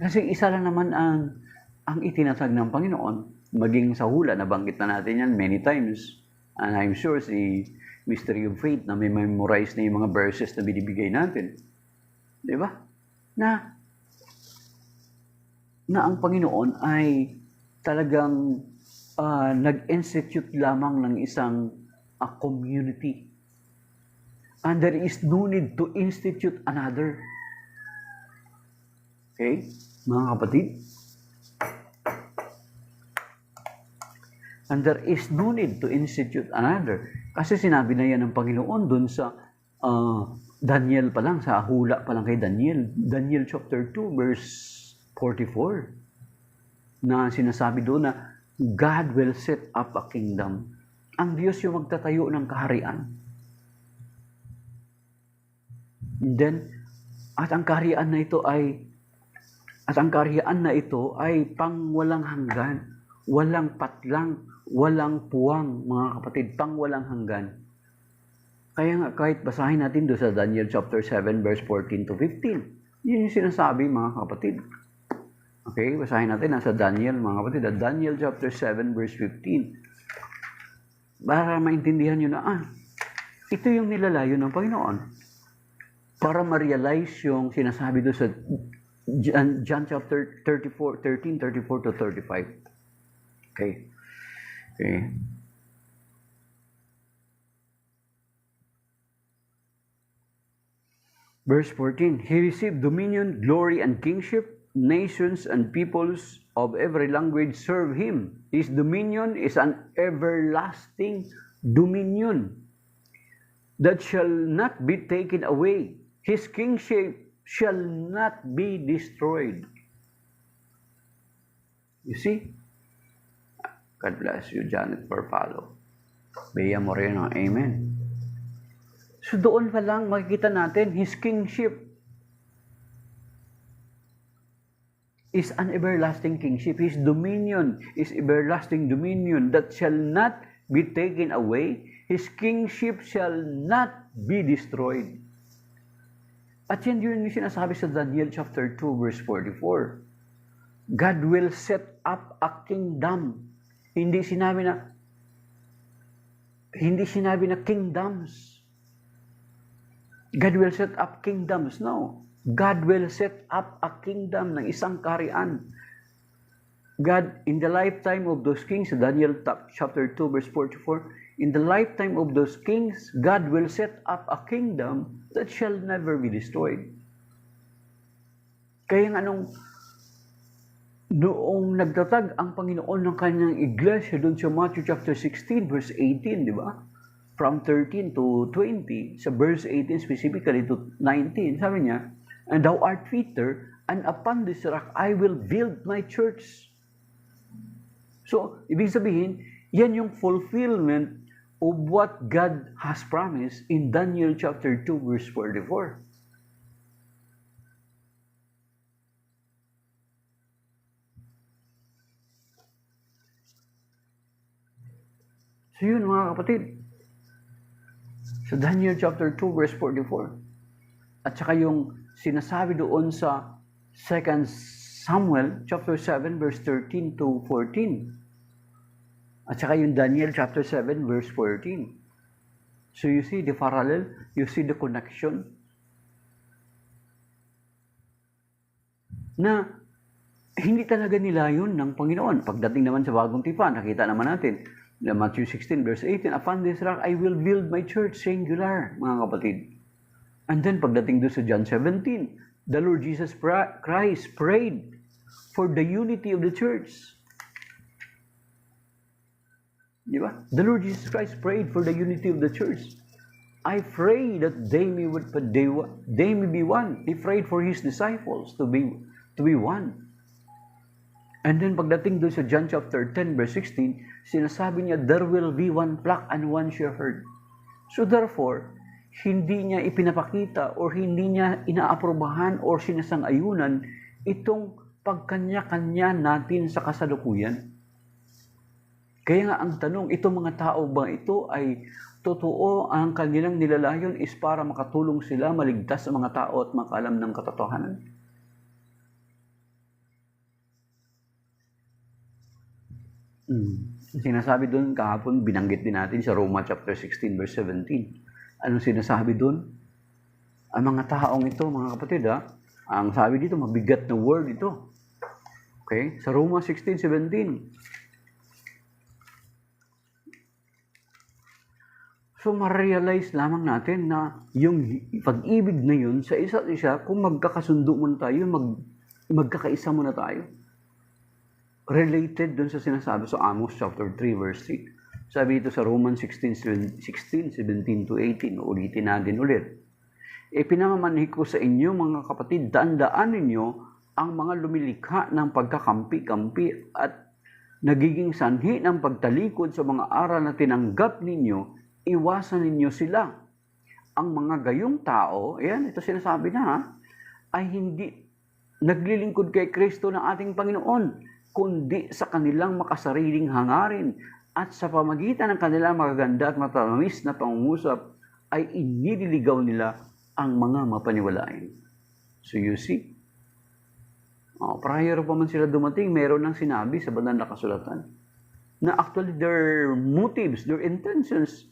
Kasi isa lang naman ang itinatag ng Panginoon. Maging sa hula, nabanggit na natin yan many times. And I'm sure si Mystery of Faith na may memorize na yung mga verses na binibigay natin. Di ba? Na ang Panginoon ay talagang nag-institute lamang ng isang community. And there is no need to institute another. Okay? Mga kapatid? And there is no need to institute another. Kasi sinabi na yan ng Panginoon dun sa Daniel pa lang, sa hula pa lang kay Daniel. Daniel chapter 2 verse 44. Na sinasabi doon na God will set up a kingdom. Ang Diyos yung magtatayo ng kaharian. And then, at ang kaharian na ito ay pang walang hanggan, walang patlang, walang puwang, mga kapatid, pang walang hanggan. Kaya nga, kahit basahin natin doon sa Daniel chapter 7, verse 14 to 15. Yun yung sinasabi, mga kapatid. Okay, basahin natin. Nasa Daniel, mga kapatid. Daniel chapter 7, verse 15. Para maintindihan nyo na, ito yung nilalayo ng Panginoon. Para ma-realize yung sinasabi doon sa John chapter 13, 34 to 35. Okay. Verse 14, He received dominion, glory, and kingship. Nations and peoples of every language serve Him. His dominion is an everlasting dominion that shall not be taken away. His kingship shall not be destroyed. You see? God bless you, Janet Parpalo. Bea Moreno, amen. So doon pa lang makikita natin, His kingship is an everlasting kingship. His dominion is everlasting dominion that shall not be taken away. His kingship shall not be destroyed. At yan yun yung sinasabi sa Daniel chapter 2 verse 44. God will set up a kingdom. Hindi sinabi na kingdoms. God will set up kingdoms. No. God will set up a kingdom ng isang kaharian. God, in the lifetime of those kings, Daniel chapter 2 verse 44, in the lifetime of those kings, God will set up a kingdom that shall never be destroyed. Kaya nga noong nagtatag ang Panginoon ng kanyang iglesia doon sa Matthew chapter 16 verse 18, di ba? From 13 to 20, sa verse 18 specifically to 19, sabi niya, And thou art Peter, and upon this rock I will build my church. So, ibig sabihin, yan yung fulfillment of what God has promised in Daniel chapter 2 verse 44. So yun mga kapatid, sa Daniel chapter 2 verse 44, at saka yung sinasabi doon sa 2 Samuel chapter 7 verse 13 to 14, at saka yung Daniel chapter 7 verse 14. So you see the parallel, you see the connection, na hindi talaga nila yun ng Panginoon. Pagdating naman sa bagong tipan, nakita naman natin, Matthew 16 verse 18, Upon this rock I will build my church, singular, mga kapatid. And then pagdating doon sa John 17, the Lord Jesus Christ prayed for the unity of the church. Di ba? The Lord Jesus Christ prayed for the unity of the church. I pray that they may be one. He prayed for His disciples to be one. And then pagdating doon sa John chapter 10 verse 16, sinasabi niya, there will be one flock and one shepherd. So therefore, hindi niya ipinapakita or hindi niya inaaprobahan or sinasang-ayunan itong pagkanya-kanya natin sa kasalukuyan. Kaya nga ang tanong, itong mga tao ba ito ay totoo ang kanilang nilalayon is para makatulong sila maligtas sa mga tao at makalam ng katotohanan? Sinasabi doon kahapon, binanggit din natin sa Roma chapter 16 verse 17. Anong sinasabi doon? Ang mga taong ito, mga kapatid, ang sabi dito, mabigat na word ito. Okay? Sa Roma 16:17. So, ma-realize lamang natin na yung pag-ibig na yun sa isa't isa, kung magkakasundo muna tayo, magkakaisa muna tayo. related dun sa sinasabi sa Amos chapter 3 verse 3. Sabi dito sa Romans 16:17 to 18, ulitin natin ulit. Pinamamanhi ko sa inyo mga kapatid, daan-daan ninyo ang mga lumilikha ng pagkakampi-kampi at nagiging sanhi ng pagtalikod sa mga aral na tinanggap ninyo, iwasan ninyo sila. Ang mga gayong tao, ito sinasabi na, ay hindi naglilingkod kay Kristo ng ating Panginoon, kundi sa kanilang makasariling hangarin at sa pamagitan ng kanilang magaganda at matamis na pangungusap ay inililigaw nila ang mga mapaniwalain. So you see, prior pa man sila dumating, meron nang sinabi sa banal na kasulatan na actually their motives, their intentions,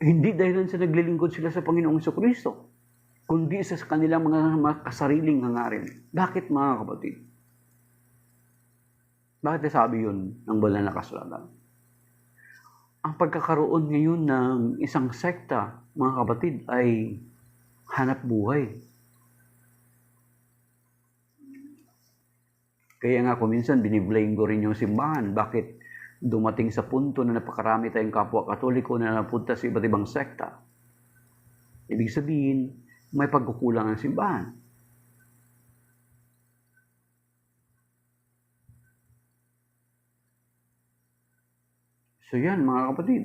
hindi dahil sa naglilingkod sila sa Panginoong Kristo, kundi sa kanilang mga makasariling hangarin. Bakit mga kapatid? Bakit nasabi yun ng banal na kasulatan? Ang pagkakaroon ngayon ng isang sekta, mga kapatid, ay hanap buhay. Kaya nga kuminsan biniblame ko rin yung simbahan. Bakit dumating sa punto na napakarami tayong kapwa Katoliko na napunta sa iba't ibang sekta? Ibig sabihin, may pagkukulang ang simbahan. So yan, mga kapatid.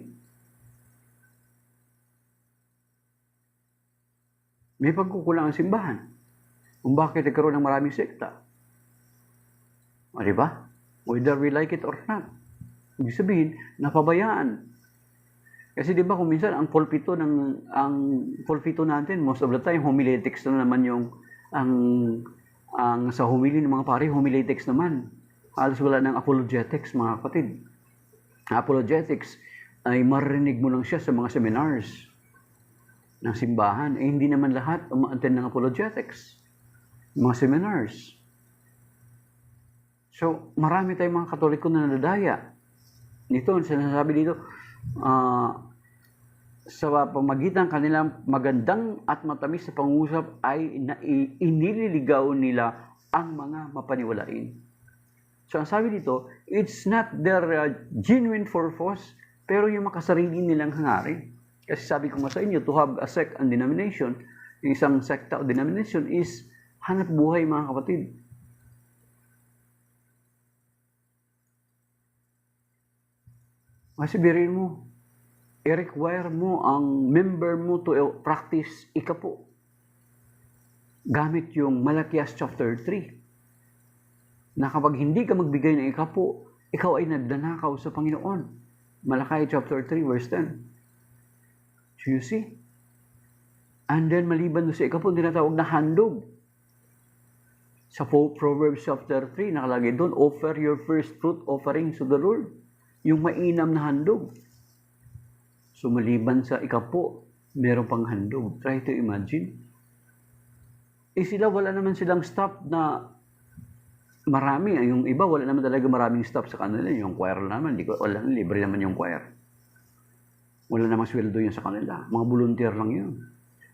May pagkukulang ang simbahan. Kung bakit nagkaroon ng maraming sekta. O, diba? Whether we like it or not. Ibig sabihin, napabayaan. Kasi diba kung minsan ang pulpito natin, most of the time, homiletics na naman yung ang sa homily ng mga pari, homiletics naman. Halos wala ng apologetics, mga kapatid. Apologetics ay marinig mo lang siya sa mga seminars ng simbahan. Hindi naman lahat umaattend ng apologetics, mga seminars. So, marami tayong mga Katoliko na nadadaya. Ito, sinasabi dito, sa pamagitan kanilang magandang at matamis sa pangusap ay inililigaw nila ang mga mapaniwalain. So, ang sabi dito, it's not their genuine purpose, pero yung makasarili nilang hangarin. Kasi sabi ko nga sa inyo, to have a sect and denomination, yung isang sekta o denomination is hanap buhay, mga kapatid. Kasi birin mo, i-require mo ang member mo to practice ikapo. Gamit yung Malakias chapter 3. Na kapag hindi ka magbigay ng ikapo, ikaw ay nagdanakaw sa Panginoon. Malakay chapter 3 verse 10. So you see? And then maliban sa ikapo, tinatawag na handog. Sa Proverbs chapter 3, nakalagay doon, offer your first fruit offerings to the Lord. Yung mainam na handog. So maliban sa ikapo, meron pang handog. Try to imagine. Sila wala naman silang stop na marami. Yung iba, wala naman talaga maraming staff sa kanila. Yung choir naman, wala, libre naman yung choir. Wala namang sweldo yun sa kanila. Mga volunteer lang yun.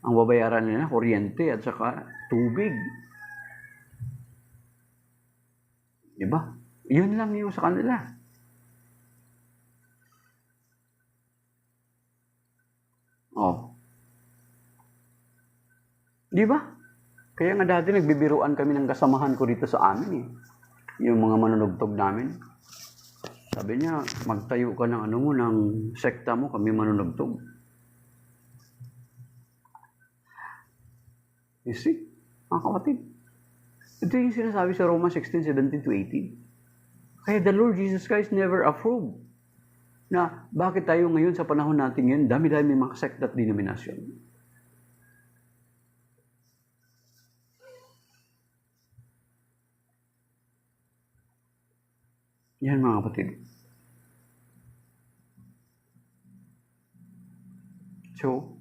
Ang babayaran nila, kuryente at saka tubig. Diba? Yun lang yun sa kanila. Oh. Diba? Kaya nga dati nagbibiruan kami ng kasamahan ko dito sa amin eh. Yung mga manunugtog namin. Sabi niya, magtayo ka ng ng sekta mo, kami manunugtog. You see? Mga kapatid. Ito yung sinasabi sa Romans 16:17 to 18. Kaya the Lord Jesus Christ never approved na bakit tayo ngayon sa panahon natin ngayon, dami-dami mga sekta at denominasyon. Yan mga kapatid. So,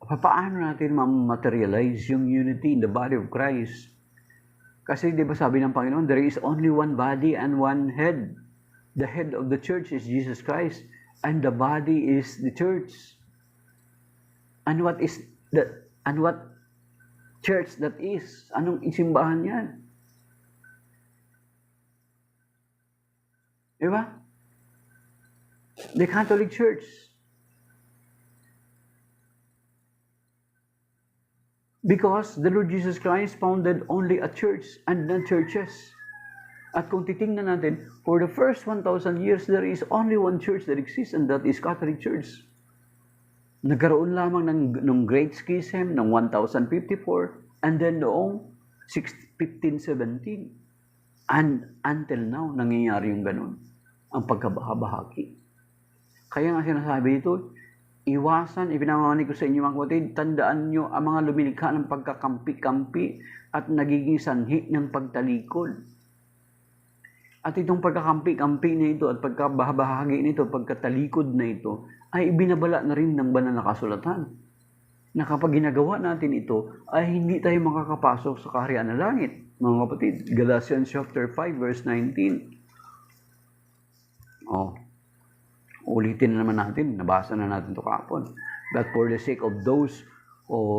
paano natin ma-materialize yung unity in the body of Christ? Kasi di ba sabi ng Panginoon, there is only one body and one head. The head of the church is Jesus Christ, and the body is the church. And what Church that is. Anong simbahan yan? Diba? The Catholic Church. Because the Lord Jesus Christ founded only a church and not churches. At kung titingnan natin, for the first 1,000 years, there is only one church that exists, and that is Catholic Church. Nagkaroon lamang ng Great Schism ng 1054, and then noong 1517. And until now, nangyayari yung ganun. Ang pagkabahabahagi. Kaya nga sinasabi ito, iwasan, ipinamamani ko sa inyo mga kapatid, tandaan nyo ang mga lumilikha ng pagkakampi-kampi at nagiging sanhi ng pagtalikod. At itong pagkakampi-kampi na ito at pagkabahabahagi nito, pagkatalikod na ito, ay ibinabala na rin ng banal na kasulatan. Na kapag ginagawa natin ito, ay hindi tayo makakapasok sa kaharian ng langit. Mga kapatid, Galatians chapter 5 verse 19. Ulitin na naman natin, nabasa na natin ito kahapon. But for the sake of those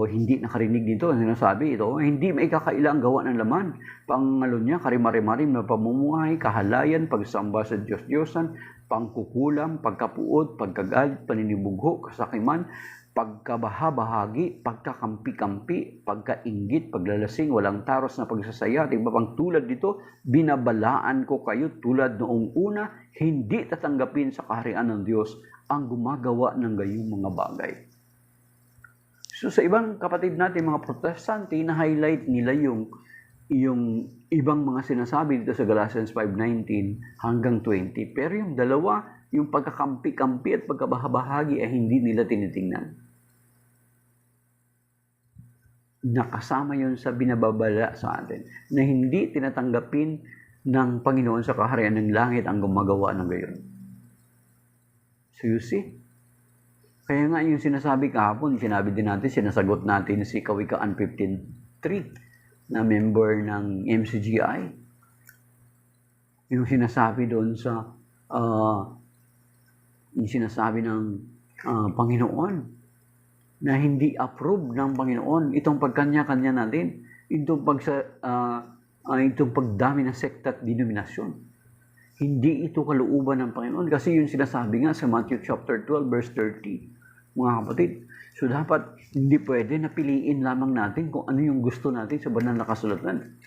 hindi nakarinig dito, sinasabi ito, hindi maikakailang gawa ng laman. Pangalo niya, karimari-marim na pamumuhay, kahalayan, pagsamba sa Diyos-Diyosan, pangkukulam, pagkapuot, pagkagalit, paninibugho, kasakiman, pagkabahabahagi, pagkakampi-kampi, pagkainggit, paglalasing, walang taros na pagsasaya, at iba pang tulad dito, binabalaan ko kayo tulad noong una, hindi tatanggapin sa kaharian ng Diyos ang gumagawa ng gayong mga bagay. So sa ibang kapatid natin, mga protestante, na-highlight nila yung ibang mga sinasabi dito sa Galatians 5:19 hanggang 20. Pero yung dalawa, yung pagkakampi-kampi at pagkabahabahagi ay hindi nila tinitingnan. Nakasama yun sa binababala sa atin na hindi tinatanggapin ng Panginoon sa kaharian ng langit ang gumagawa ng gayon. So you see? Kaya nga yung sinasabi kahapon, sinabi din natin, sinasagot natin si Kawikaan 15:3 na member ng MCGI. Yung sinasabi doon sa yung sinasabi ng Panginoon na hindi approve ng Panginoon itong pagkanya-kanya natin, itong pagdami ng sekta at denominasyon. Hindi ito kalooban ng Panginoon kasi yung sinasabi nga sa Matthew chapter 12 verse 30, mga kapatid. So dapat hindi pwede na piliin lamang natin kung ano yung gusto natin sa banal na kasulatan.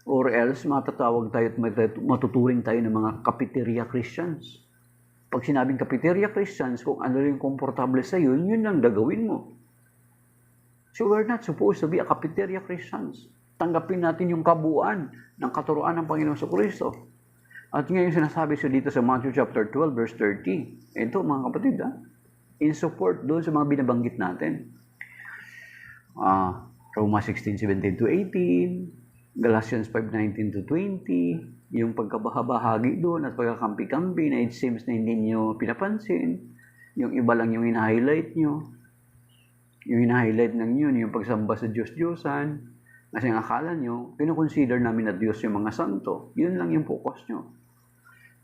Or else matatawag tayo at matuturing tayo ng mga cafeteria Christians. Pag sinabing cafeteria Christians, kung ano yung komportable sa iyo, yun lang gagawin mo. So we're not supposed to be a cafeteria Christians. Tanggapin natin yung kabuuan ng katuruan ng Panginoon sa Kristo. At ngayon sinasabi siya dito sa Matthew chapter 12 verse 30. Ito mga kapatid, in support doon sa mga binabanggit natin. Roma 16:17-18, Galatians 5:19-20, yung pagkabahabahagi doon at pagkakampi-kampi na it seems na hindi nyo pinapansin, yung iba lang yung ina-highlight nyo, yung ina-highlight ng yun, yung pagsamba sa Diyos-Diyosan, kasi ang akala nyo, pinukonsider namin na Diyos yung mga santo, yun lang yung focus nyo.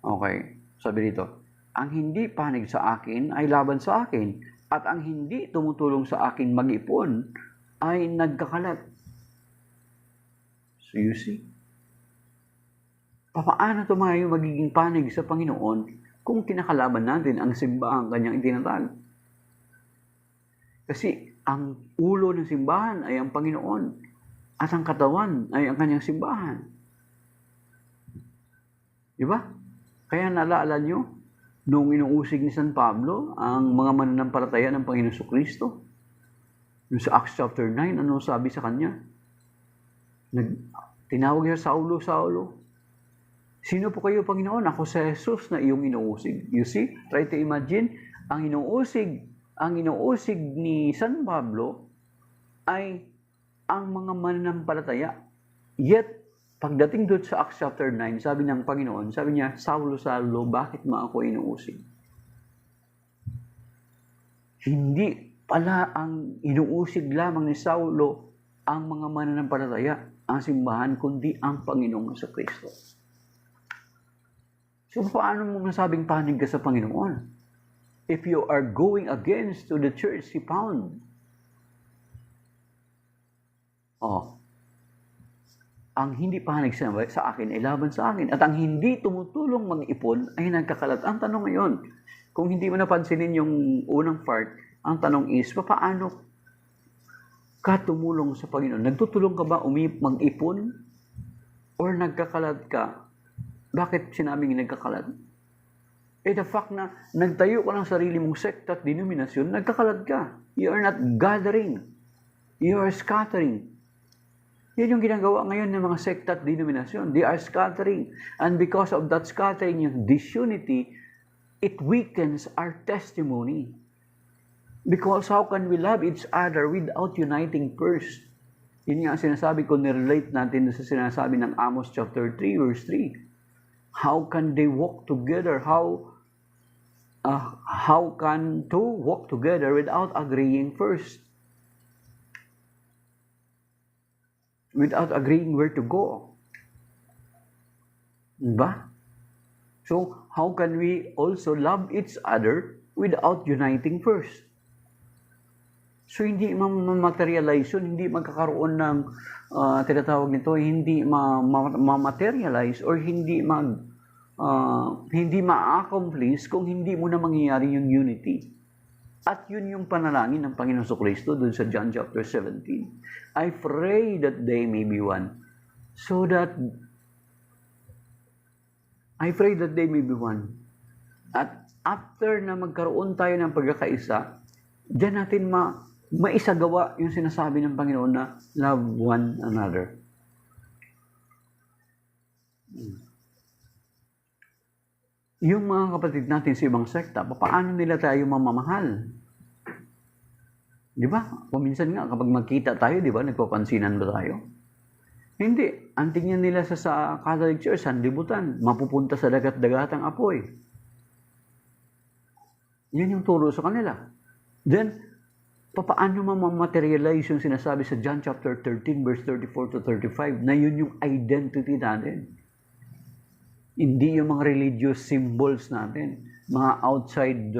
Okay, sabi dito, ang hindi panig sa akin ay laban sa akin, at ang hindi tumutulong sa akin mag-ipon ay nagkakalat. So you see? Paano ito mga magiging panig sa Panginoon kung kinakalaban natin ang simbahan kanyang itinatag? Kasi ang ulo ng simbahan ay ang Panginoon at ang katawan ay ang kanyang simbahan. Diba? Kaya naalala nyo, noong inuusig ni San Pablo ang mga mananampalataya ng Panginoon Kristo, sa Acts chapter 9, ano sabi sa kanya? Tinawag niya, Saulo, Saulo, sino po kayo, Panginoon? Ako si Jesus na iyong inuusig. You see? Try to imagine, ang inuusig ni San Pablo ay ang mga mananampalataya. Yet, pagdating doon sa Acts chapter 9, sabi ng Panginoon, sabi niya, Saulo, Saulo, bakit mo ako inuusig? Hindi pala ang inuusig lamang ni Saulo ang mga mananampalataya, ang simbahan, kundi ang Panginoong Kristo. So, paano mo masabing panig ka sa Panginoon? If you are going against to the church He found. Oh, ang hindi panig sa akin ay laban sa akin. At ang hindi tumutulong mag-ipon ay nagkakalat. Ang tanong ngayon, kung hindi mo napansinin yung unang part, ang tanong is, paano ka tumulong sa Panginoon? Nagtutulong ka ba mag-ipon? Or nagkakalat ka? Bakit sinabing nagkakalat? The fact na nagtayo ka ng sarili mong sekta at denominasyon, nagkakalat ka. You are not gathering. You are scattering. Yan yung ginagawa ngayon ng mga sekta at denominasyon. They are scattering. And because of that scattering, yung disunity, it weakens our testimony. Because how can we love each other without uniting first? Yun nga sinasabi ko, nirelate natin sa sinasabi ng Amos chapter 3, verse 3. How can they walk together? How can two walk together without agreeing first? Without agreeing where to go. Diba? So, how can we also love each other without uniting first? So, hindi ma-materialize yun, hindi magkakaroon ng tinatawag nito, hindi ma-materialize or hindi ma-accomplish kung hindi mo na mangyayari yung unity. At yun yung panalangin ng Panginoon Kristo dun sa John chapter 17. I pray that they may be one. At after na magkaroon tayo ng pagkakaisa, diyan natin maisagawa yung sinasabi ng Panginoon na love one another. Yung mga kapatid natin sa ibang sekta, paano nila tayo mamamahal? Di ba? Minsan nga, kapag magkita tayo, di ba, nagpapansinan ba tayo? Hindi. Ang tingnan nila sa Catholic Church, sanlibutan, mapupunta sa dagat-dagatang apoy. Yan yung turo sa kanila. Then, paano mamaterialize yung sinasabi sa John chapter 13, verse 34 to 35, na yun yung identity natin? Hindi yung mga religious symbols natin, mga outside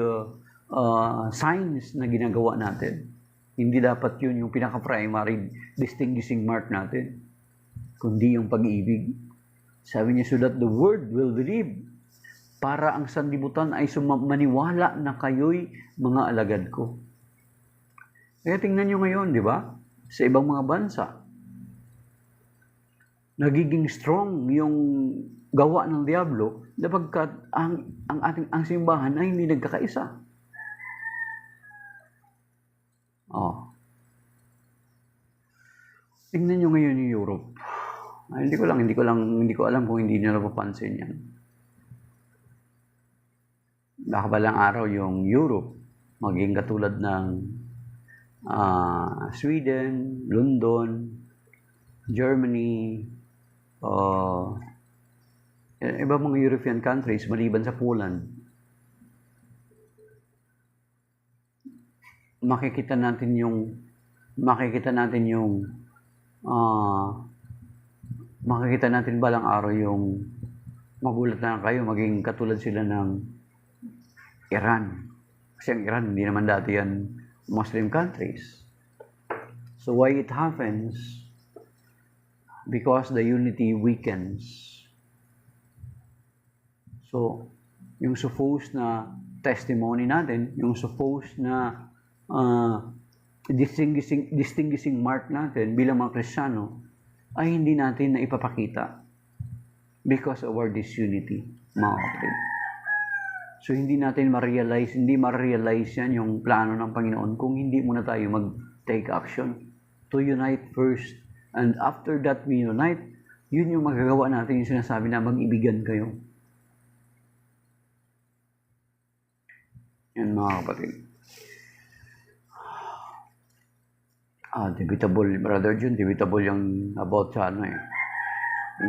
signs na ginagawa natin. Hindi dapat yun yung pinaka-primary distinguishing mark natin, kundi yung pag-ibig. Sabi niya, so that the world will believe, para ang sanlibutan ay maniwala na kayo'y mga alagad ko. Kaya tingnan nyo ngayon, di ba? Sa ibang mga bansa, nagiging strong yung gawa ng Diablo sapagkat ang simbahan ay hindi nagkakaisa. Tingnan nyo ngayon yung Europe. Hindi ko alam kung hindi nyo napapansin yan. Nakabalang araw yung Europe maging katulad ng Sweden, London, Germany, ibang mga European countries maliban sa Poland. Makikita natin balang araw yung magulat na kayo maging katulad sila ng Iran. Kasi ang Iran hindi naman dati yan Muslim countries. So why it happens? Because the unity weakens. So, yung supposed na testimony natin, yung supposed na distinguishing mark natin bilang mga Kristiyano, ay hindi natin na ipapakita because of our disunity, mga kapatid. So, hindi ma-realize yan yung plano ng Panginoon kung hindi muna tayo mag-take action to unite first. And after that we unite, yun yung magagawa natin yung sinasabi na mag-ibigan kayo. Yan mga kapatid. Debatable, Brother Jun, debatable yung about sa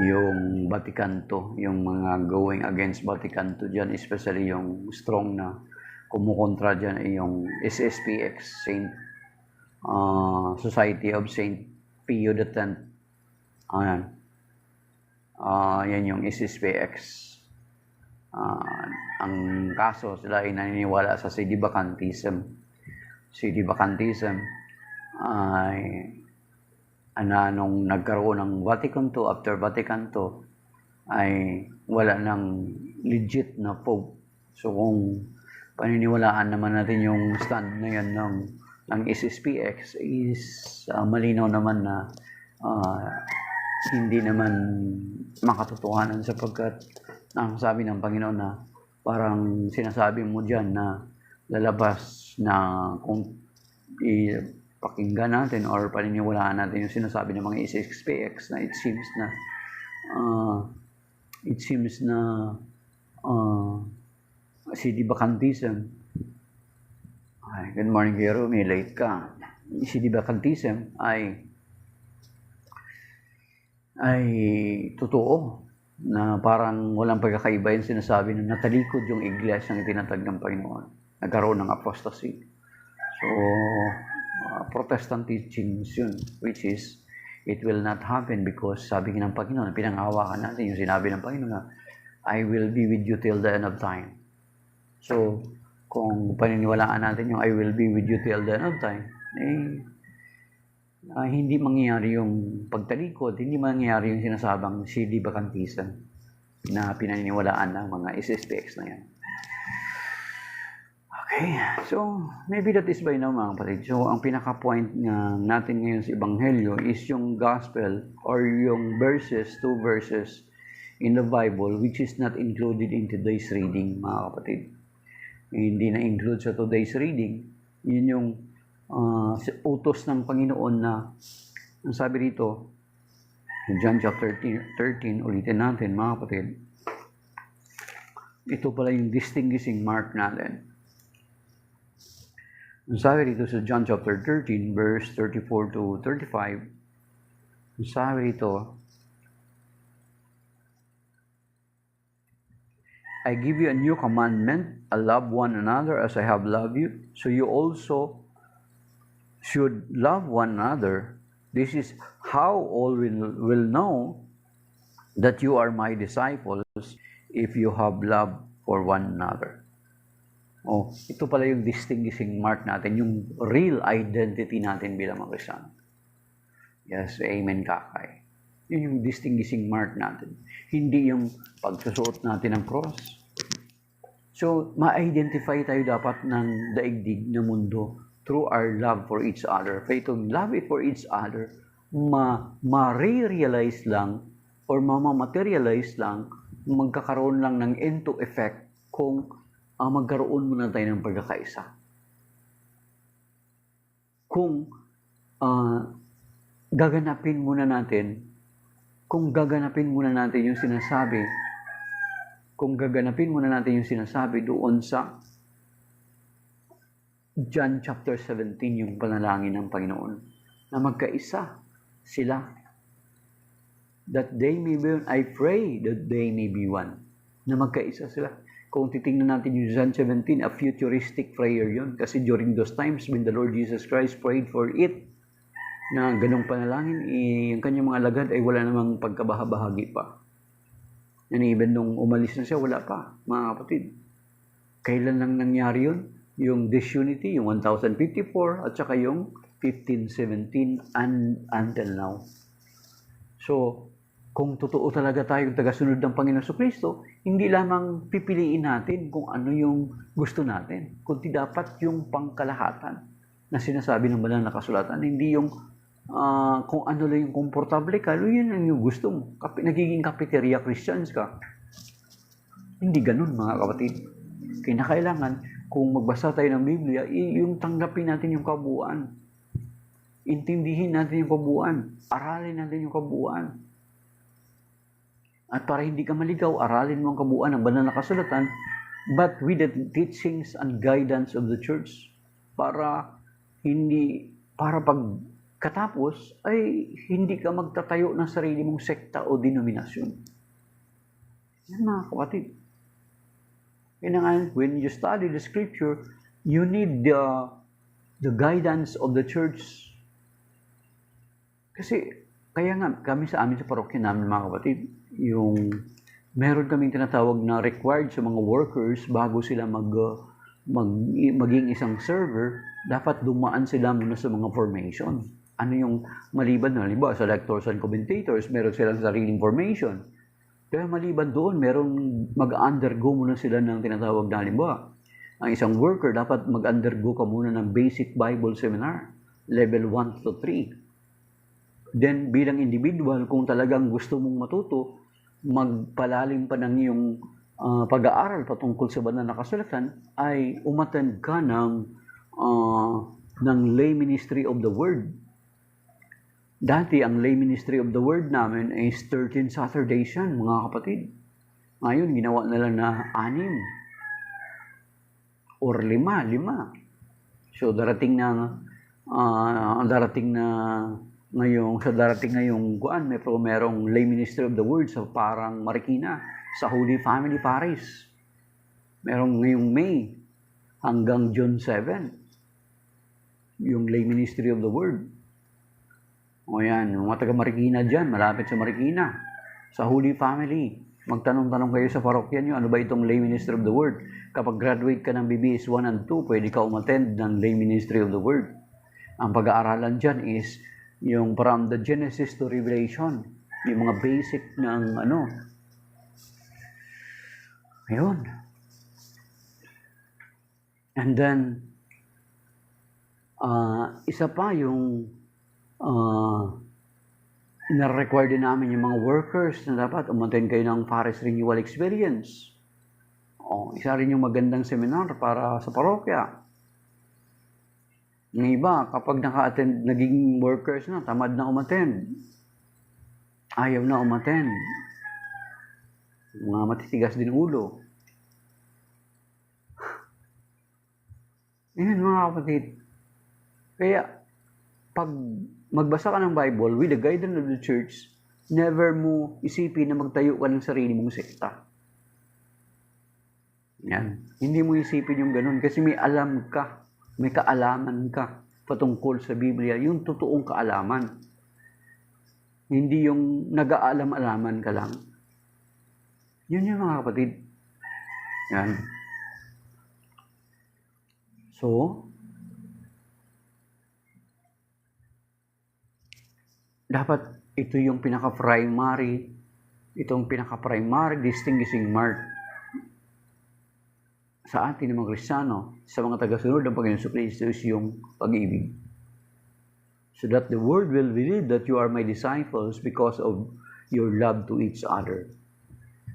yung Vatican II, yung mga going against Vatican II dyan, especially yung strong na kumukontra dyan ay yung SSPX, Society of Saint Pio X. Yan yung SSPX. Ang kaso, sila ay naniniwala sa sedevacantism. Sedevacantism ay nung nagkaroon ng Vatican II, after Vatican II, ay wala ng legit na Pope. So kung paniniwalaan naman natin yung stand na yan ng SSPX is malinaw naman na hindi naman makatotohanan sapagkat ang sabi ng Panginoon na parang sinasabi mo dyan na lalabas na kung ipakinggan natin or paniniwalaan natin yung sinasabi ng mga SSPX na it seems na Sidibacantism. Good morning, Gero. May late ka. Sidibacantism ay totoo na parang walang pagkakaiba yung sinasabi na natalikod yung iglesia ng itinatag ng Panginoon. Nagkaroon ng apostasy. So, Protestant teachings yun, which is it will not happen because sabi ng Panginoon, pinanghawakan natin yung sinabi ng Panginoon na I will be with you till the end of time. So, kung paniniwalaan natin yung I will be with you till the end of time, hindi mangyayari yung pagtalikod, hindi mangyayari yung sinasabang Sidibacantism na pinaniniwalaan ng mga SSPX na yan. Okay, so maybe that is by now mga kapatid. So, ang pinaka-point natin ngayon sa Ebanghelyo is yung gospel or yung two verses in the Bible which is not included in today's reading mga kapatid. Hindi na include sa today's reading. Yun yung utos ng Panginoon na ang sabi rito John chapter 13 ulitin natin mga kapatid. Ito pala yung distinguishing mark natin. Ang sabi rito sa John chapter 13 verse 34 to 35, ang sabi rito, I give you a new commandment, love one another as I have loved you, so you also should love one another. This is how all will know that you are my disciples if you have love for one another. Oh, ito pala yung distinguishing mark natin, yung real identity natin bilang mga Kristiyano. Yes, amen kakay. Yun yung distinguishing mark natin. Hindi yung pagsusuot natin ng cross. So, ma-identify tayo dapat ng daigdig na mundo through our love for each other. Kaya itong love for each other, ma-realize lang or ma-materialize lang, magkakaroon lang ng end-to effect kung magkaroon muna tayo ng pagkakaisa. Kung gaganapin muna natin yung sinasabi, doon sa John chapter 17, yung panalangin ng Panginoon, na magkaisa sila. That they may be one. I pray that they may be one. Na magkaisa sila. Kung titingnan natin yung John 17, a futuristic prayer yun. Kasi during those times when the Lord Jesus Christ prayed for it, na ganong panalangin, yung kanyang mga lagad ay wala namang pagkabahabahagi pa. And even nung umalis na siya, wala pa, mga kapatid. Kailan lang nangyari yun? Yung disunity, yung 1054, at saka yung 1517 until now. So, kung totoo talaga tayong tagasunod ng Panginoon Kristo, hindi lamang pipiliin natin kung ano yung gusto natin, kundi dapat yung pangkalahatan na sinasabi ng banal na kasulatan, hindi yung kung ano lang yung komportable ka, yun ang yung gusto mo. Nagiging cafeteria Christians ka. Hindi ganun mga kapatid. Kinakailangan, kung magbasa tayo ng Biblia, yung tanggapin natin yung kabuuan. Intindihin natin yung kabuuan. Aralin natin yung kabuuan. At para hindi ka maligaw, aralin mo ang kabuuan ng banal na kasulatan, but with the teachings and guidance of the church. Para pag katapos, ay hindi ka magtatayo ng sarili mong sekta o denominasyon. Yan mga kapatid. When you study the scripture, you need the guidance of the church. Kasi, kaya nga, kami sa parokya namin mga kapatid, yung meron kaming tinatawag na required sa mga workers bago sila maging isang server, dapat dumaan sila muna sa mga formation. ano yung maliban na, halimbawa sa lectors and commentators, meron silang sariling information. Kaya maliban doon, merong mag-undergo muna sila ng tinatawag na, halimbawa, ang isang worker, dapat mag-undergo ka muna ng basic Bible seminar, level 1 to 3. Then, bilang individual, kung talagang gusto mong matuto, magpalalim pa ng iyong pag-aaral patungkol sa banal na kasulatan, ay umattend ka ng lay ministry of the word. Dati, ang lay ministry of the word namin is 13 Saturdays yan, mga kapatid. Ngayon, ginawa na lang na 6 or 5. So, darating na ngayong merong lay ministry of the word sa parang Marikina, sa Holy Family Parish. Merong ngayong May hanggang June 7, yung lay ministry of the word. O yan, yung mga taga Marikina dyan, malapit sa Marikina, sa Holy Family. Magtanong-tanong kayo sa parokya nyo, ano ba itong lay ministry of the word? Kapag graduate ka ng BBS 1 and 2, pwede ka umattend ng lay ministry of the word. Ang pag-aaralan dyan is yung from the Genesis to Revelation, yung mga basic ng ayun. And then, isa pa yung na-require din namin yung mga workers na dapat umattend kayo ng Parish Renewal Experience. Isa rin yung magandang seminar para sa parokya. Ng iba, kapag naka-attend, naging workers na, tamad na umattend. Ayaw na umattend. Mga matitigas din ulo. Yan, mga kapatid. Kaya, pag magbasa ka ng Bible with the guidance of the church, never mo isipin na magtayo ka ng sarili mong sekta. Yan. Hindi mo isipin yung ganun kasi may alam ka, may kaalaman ka patungkol sa Biblia, yung totoong kaalaman. Hindi yung nag-aalam-alaman ka lang. Yun yung mga kapatid. Yan. So, dapat ito yung pinaka-primary distinguishing mark sa atin ng mga Kristiyano, sa mga tagasunod ng Panginoon Kristo is yung pag-ibig. So that the world will believe that you are my disciples because of your love to each other.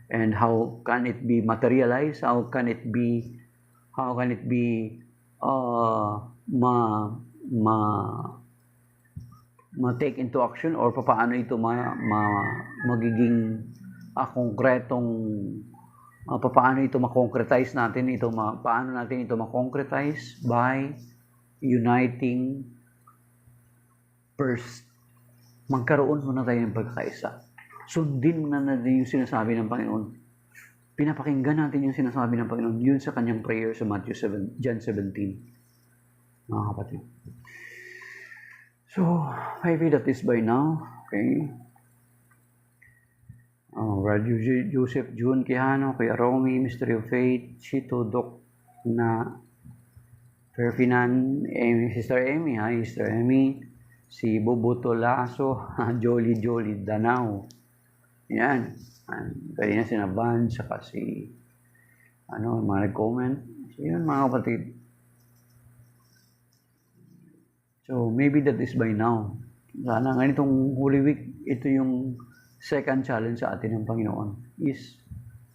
And how can it be materialized? How can it be ma-take into action, or paano ito magiging konkretong paano ito ma-concretize natin paano natin ito ma-concretize? By uniting first. Magkaroon muna tayo ng pagkakaisa. Sundin muna natin yung sinasabi ng Panginoon. Pinapakinggan natin yung sinasabi ng Panginoon yun sa kanyang prayer sa John 17. Mga kapatid. So, maybe that is by now. Okay. Radio Joseph June Quijano, Kuya Romy, Mystery of Faith, Chito, Doc na Ferdinand, Sister Amy, hi Sister Amy, si Boboto Lasso, Jolly Danao. Yan. Kanina sinaban, saka si mga nag-comment. So, yun mga kapatid. So, maybe that is by now. Sana nga itong Holy Week, ito yung second challenge sa atin ng Panginoon is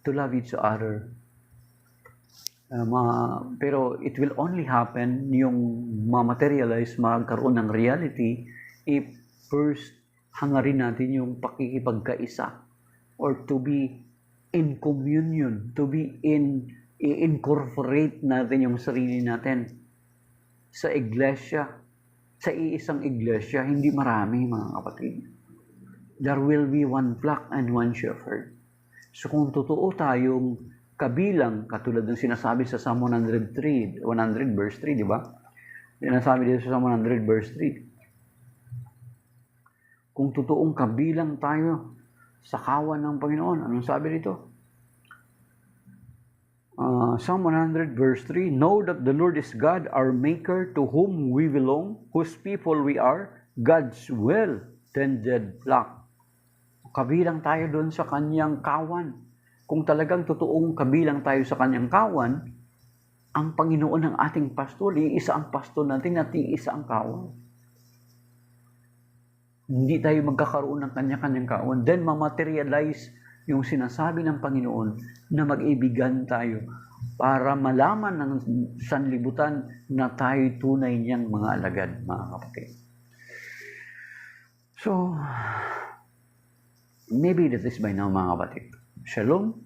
to love each other. Pero it will only happen yung ma-materialize, magkaroon ng reality if first hangarin natin yung pakikipagkaisa or to be in communion, to be i-incorporate natin yung sarili natin sa iglesia, sa iisang iglesia, hindi marami mga kapatid. There will be one flock and one shepherd. So kung totoo tayong kabilang, katulad ng sinasabi sa Psalm 100 verse 3, di ba? Sinasabi dito sa Psalm 100 verse 3. Kung totoong kabilang tayo sa kawan ng Panginoon, anong sabi dito? Psalm 100 verse 3, know that the Lord is God, our Maker, to whom we belong, whose people we are, God's well-tended flock. Kabilang tayo doon sa kanyang kawan. Kung talagang totoong kabilang tayo sa kanyang kawan, ang Panginoon ng ating pastor, iisa ang pastor natin at iisa ang kawan. Hindi tayo magkakaroon ng kanya-kanyang kawan. Then mamaterialize yung sinasabi ng Panginoon na mag-ibigan tayo para malaman ng sanlibutan na tayo tunay niyang mga alagad, mga kapatid. So, maybe that is by now, mga kapatid. Shalom.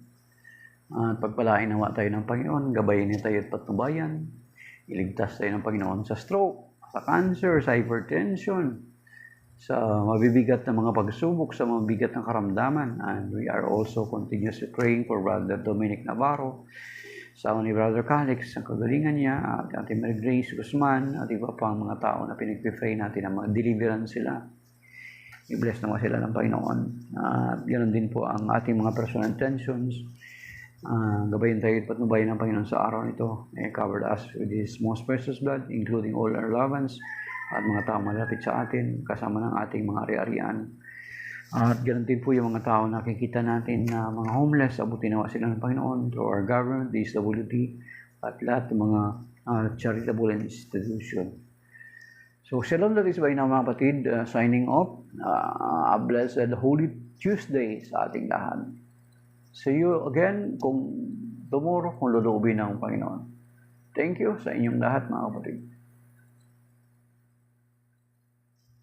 At pagpalain nawa tayo ng Panginoon, gabayin niya tayo at patnubayan. Iligtas tayo ng Panginoon sa stroke, sa cancer, sa hypertension, sa mabibigat na mga pagsubok, sa mabibigat na karamdaman. And we are also continuously praying for Brother Dominic Navarro, sa ni Brother Calix, ang kagalingan niya, at Ate Mary Grace Guzman, at iba pang mga tao na pinag-pray natin na mag-deliverance sila. I-bless naman sila ng Panginoon. At ganoon din po ang ating mga personal intentions. Gabayin tayo at patnubayan ng Panginoon sa araw nito. Covered us with His most precious blood, including all our loved ones at mga tao malapit sa atin, kasama ng ating mga ari-arian. At ganoon din po yung mga tao na nakikita natin na mga homeless, abutin nawa sila ng Panginoon through our government, DSWD, at lahat ng mga charitable institution. So, shalom that is by now, mga kapatid, signing off. A blessed Holy Tuesday sa ating lahat. See you again kung tomorrow, kung lulubin ng Panginoon. Thank you sa inyong lahat, mga kapatid.